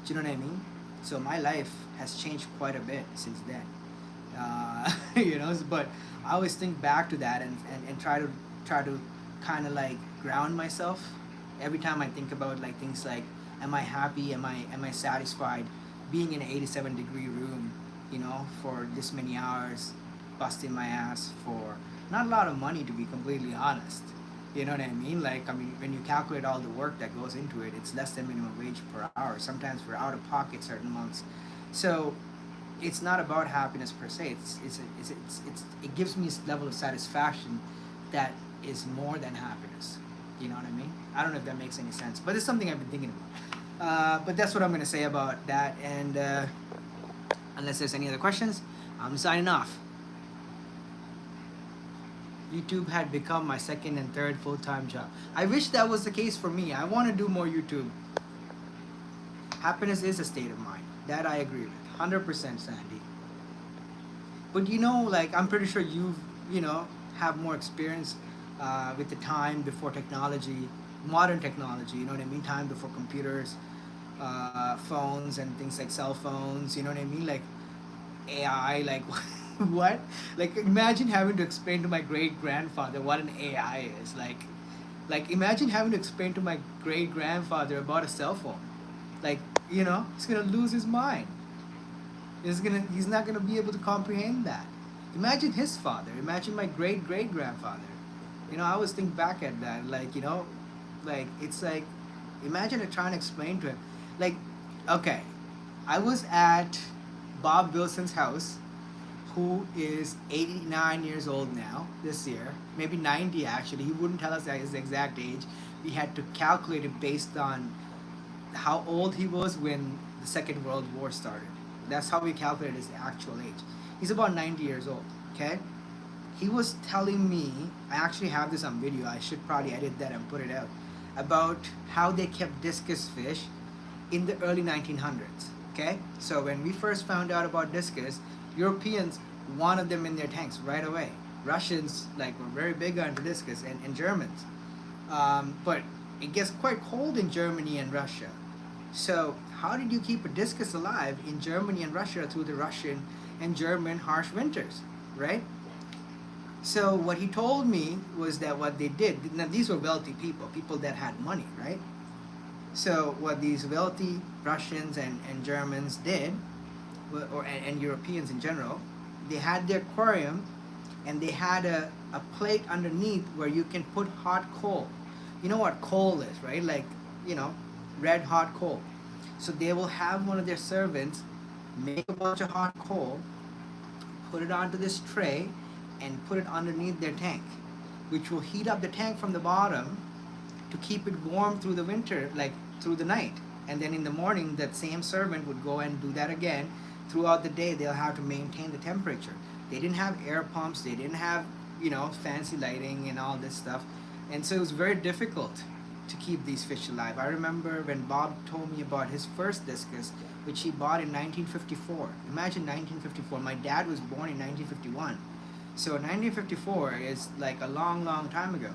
Do you know what I mean? So my life has changed quite a bit since then. But I always think back to that and try to kind of like ground myself every time I think about like things like, am I happy? Am I satisfied being in an 87-degree room, for this many hours, busting my ass for not a lot of money, to be completely honest. You know what I mean? Like, I mean, when you calculate all the work that goes into it, it's less than minimum wage per hour. Sometimes we're out of pocket certain months. So it's not about happiness per se. It gives me a level of satisfaction that is more than happiness. You know what I mean? I don't know if that makes any sense, but it's something I've been thinking about. But that's what I'm going to say about that. And unless there's any other questions, I'm signing off. YouTube had become my second and third full-time job. I wish that was the case for me. I want to do more YouTube. Happiness is a state of mind. That I agree with. 100% Sandy. But like I'm pretty sure have more experience with the time before technology, modern technology, you know what I mean? Time before computers, phones and things like cell phones, you know what I mean? Like AI, like what? Like imagine having to explain to my great grandfather what an AI is. Like imagine having to explain to my great grandfather about a cell phone. Like, he's gonna lose his mind. He's not gonna be able to comprehend that. Imagine his father. Imagine my great great grandfather. I always think back at that. Like, like it's like imagine trying to explain to him. Like, okay, I was at Bob Wilson's house, who is 89 years old now this year, maybe 90 actually. He wouldn't tell us his exact age. We had to calculate it based on how old he was when the Second World War started. That's how we calculated his actual age. He's about 90 years old, okay? He was telling me, I actually have this on video, I should probably edit that and put it out, about how they kept discus fish in the early 1900s, okay? So when we first found out about discus, Europeans wanted them in their tanks right away. Russians were very big on discus, and Germans. But it gets quite cold in Germany and Russia. So how did you keep a discus alive in Germany and Russia through the Russian and German harsh winters, right? So what he told me was that what they did, now these were wealthy people that had money, right? So what these wealthy Russians and Germans did, and Europeans in general, they had their aquarium and they had a plate underneath where you can put hot coal. You know what coal is, right? Like, red hot coal. So they will have one of their servants make a bunch of hot coal, put it onto this tray, and put it underneath their tank, which will heat up the tank from the bottom to keep it warm through the winter, like through the night. And then in the morning, that same servant would go and do that again. Throughout the day, they'll have to maintain the temperature. They didn't have air pumps, they didn't have, fancy lighting and all this stuff. And so it was very difficult to keep these fish alive. I remember when Bob told me about his first discus, which he bought in 1954. Imagine 1954. My dad was born in 1951. So 1954 is like a long, long time ago.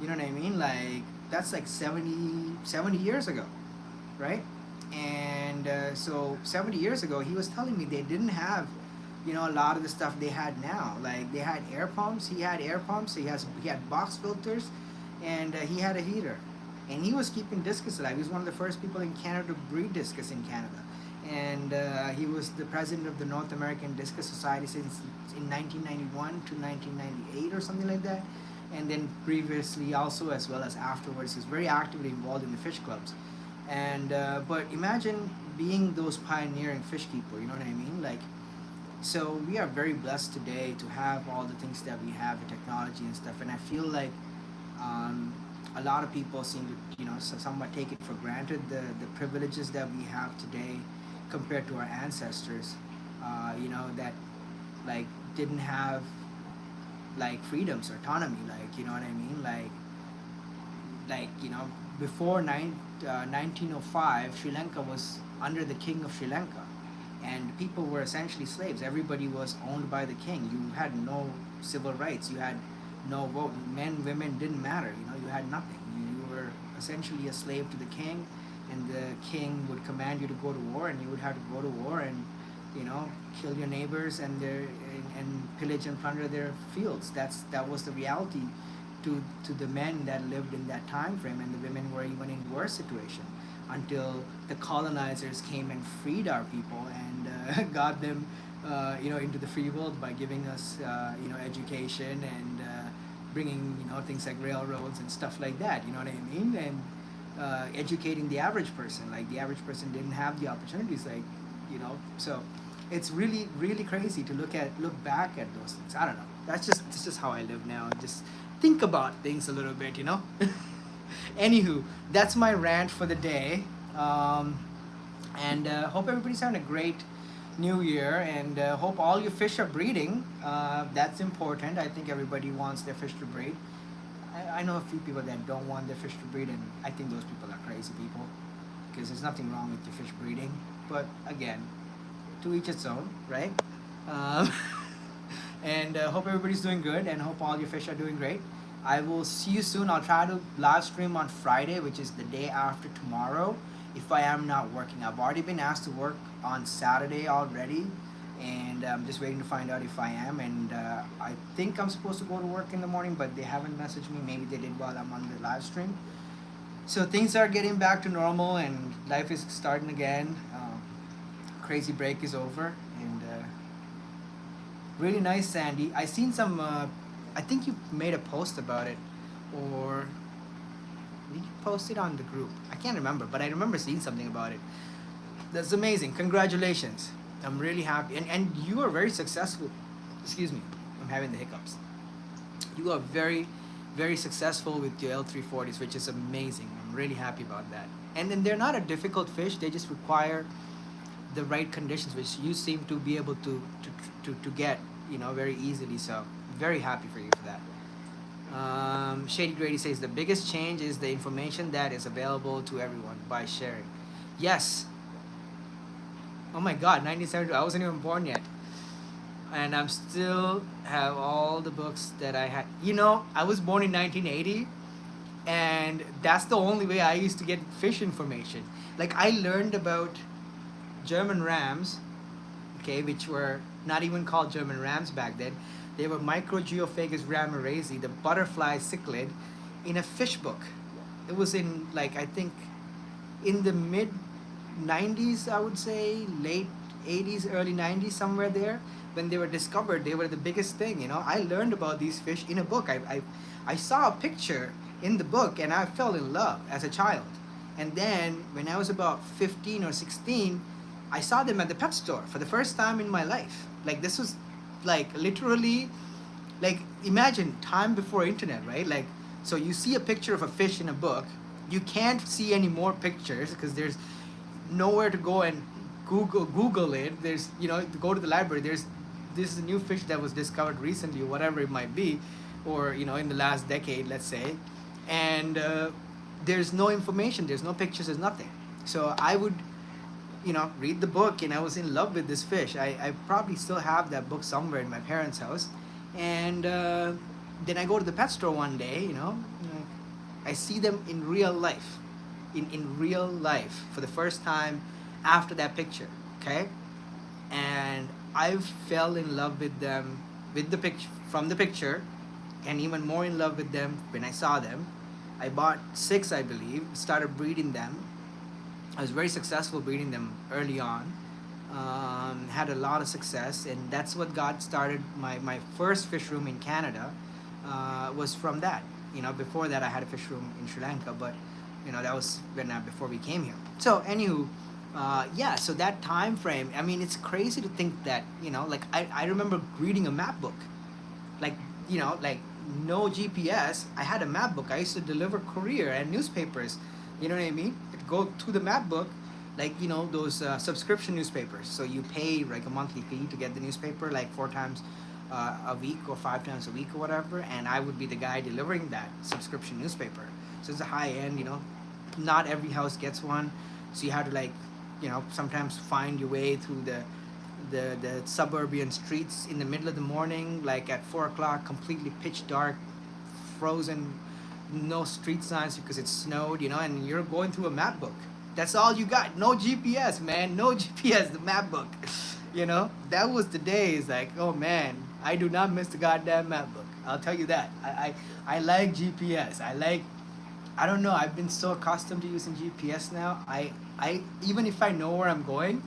You know what I mean? Like, that's like 70 years ago, right? And so 70 years ago, he was telling me they didn't have, a lot of the stuff they had now. Like they had air pumps. He had air pumps. He had box filters, and he had a heater. And he was keeping discus alive. He was one of the first people in Canada to breed discus in Canada. And he was the president of the North American Discus Society since in 1991 to 1998 or something like that. And then previously also, as well as afterwards, he's very actively involved in the fish clubs. And but imagine being those pioneering fish people, you know what I mean? Like, so we are very blessed today to have all the things that we have, the technology and stuff. And I feel like um, a lot of people seem to, somewhat take it for granted, the privileges that we have today compared to our ancestors, that like didn't have like freedoms or autonomy, like, you know what I mean? Like, before 1905, Sri Lanka was under the king of Sri Lanka, and people were essentially slaves. Everybody was owned by the king. You had no civil rights. You had no vote. Men, women didn't matter. You had nothing. You were essentially a slave to the king, and the king would command you to go to war, and you would have to go to war and kill your neighbors and pillage and plunder their fields. That was the reality to the men that lived in that time frame, and the women were even in worse situation until the colonizers came and freed our people and got them into the free world by giving us education and bringing things like railroads and stuff like that, you know what I mean? And educating the average person. Like the average person didn't have the opportunities, like so it's really really crazy to look back at those things. I don't know, that's just how I live now. Just think about things a little bit. Anywho, that's my rant for the day. And hope everybody's having a great new year, and hope all your fish are breeding. That's important. I think everybody wants their fish to breed. I know a few people that don't want their fish to breed, and I think those people are crazy people, because there's nothing wrong with your fish breeding. But again, to each its own, right? Um, and hope everybody's doing good, and hope all your fish are doing great. I will see you soon. I'll try to live stream on Friday, which is the day after tomorrow, if I am not working. I've already been asked to work on Saturday already, and I'm just waiting to find out if I am. And I think I'm supposed to go to work in the morning, but they haven't messaged me. Maybe they did while I'm on the live stream. So things are getting back to normal, and life is starting again. Crazy break is over, and really nice, Sandy. I seen some. I think you made a post about it, or did you post it on the group? I can't remember, but I remember seeing something about it. That's amazing. Congratulations. I'm really happy. And you are very successful. Excuse me. I'm having the hiccups. You are very, very successful with your L340s, which is amazing. I'm really happy about that. And then they're not a difficult fish. They just require the right conditions, which you seem to be able to get, very easily. So very happy for you for that. Shady Grady says the biggest change is the information that is available to everyone by sharing. Yes. Oh my God, 1972. I wasn't even born yet, and I'm still have all the books that I had. I was born in 1980, and that's the only way I used to get fish information. Like I learned about German rams, okay, which were not even called German rams back then. They were Microgeophagus ramirezi, the butterfly cichlid, in a fish book. It was in, like, I think in the mid 90s, I would say, late 80s, early 90s, somewhere there, when they were discovered. They were the biggest thing. I learned about these fish in a book. I saw a picture in the book, and I fell in love as a child. And then when I was about 15 or 16, I saw them at the pet store for the first time in my life. Like, this was like literally, like, imagine time before internet, right? Like, so you see a picture of a fish in a book, you can't see any more pictures because there's nowhere to go and Google it. There's, to go to the library, this is a new fish that was discovered recently, or whatever it might be, or in the last decade, let's say. And there's no information, there's no pictures, there's nothing. So I would read the book, and I was in love with this fish. I probably still have that book somewhere in my parents' house. And then I go to the pet store one day, I see them in real life. in real life for the first time after that picture. Okay, and I fell in love with them with the picture from the picture, and even more in love with them when I saw them. I bought six, I believe, started breeding them. I was very successful breeding them early on. Had a lot of success, and that's what got started. My first fish room in Canada was from that. You know, before that I had a fish room in Sri Lanka, but you know that was before we came here. So anywho, yeah. So that time frame. I mean, it's crazy to think that like I remember reading a map book, like like no GPS. I had a map book. I used to deliver courier and newspapers. You know what I mean? I'd go to the map book, like those subscription newspapers. So you pay like a monthly fee to get the newspaper, like 4 times a week or 5 times a week or whatever. And I would be the guy delivering that subscription newspaper. So it's a high end. Not every house gets one, so you have to like sometimes find your way through the suburban streets in the middle of the morning, like at 4 o'clock, completely pitch dark, frozen, no street signs because it snowed, and you're going through a map book. That's all you got. No GPS, man. No GPS. The map book. That was the days. Like, oh man, I do not miss the goddamn map book. I'll tell you that. I like GPS. I don't know. I've been so accustomed to using GPS now. I even if I know where I'm going,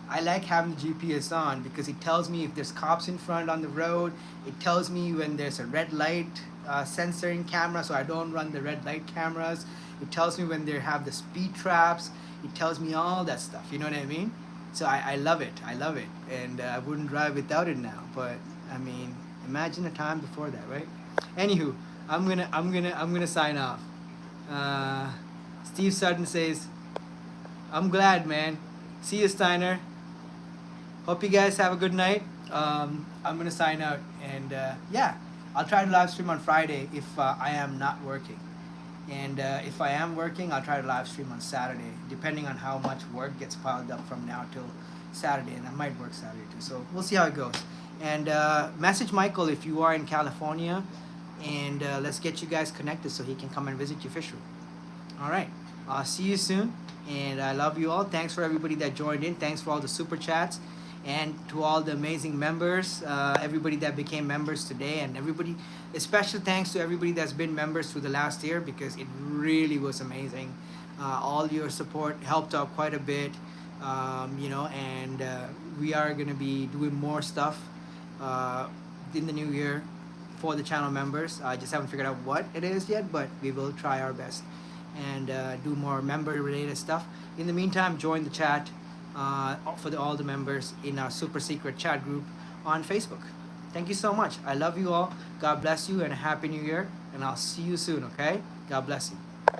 I like having the GPS on because it tells me if there's cops in front on the road. It tells me when there's a red light sensoring camera, so I don't run the red light cameras. It tells me when they have the speed traps. It tells me all that stuff. You know what I mean? So I love it. I love it, and I wouldn't drive without it now. But I mean, imagine a time before that, right? Anywho, I'm gonna sign off. Uh, Steve Sutton says, "I'm glad, man. See you, Steiner. Hope you guys have a good night. I'm gonna sign out, and yeah, I'll try to live stream on Friday if I am not working, and if I am working, I'll try to live stream on Saturday, depending on how much work gets piled up from now till Saturday, and I might work Saturday too. So we'll see how it goes. And message Michael if you are in California, and let's get you guys connected so he can come and visit your fish room. All right, I'll see you soon, and I love you all. Thanks for everybody that joined in. Thanks for all the super chats. And to all the amazing members, everybody that became members today, and everybody, special thanks to everybody that's been members through the last year because it really was amazing. All your support helped out quite a bit, and we are going to be doing more stuff in the new year for the channel members. I just haven't figured out what it is yet, but we will try our best and do more member related stuff. In the meantime, join the chat for all the members in our super secret chat group on Facebook. Thank you so much. I love you all. God bless you and a happy new year. And I'll see you soon, okay? God bless you.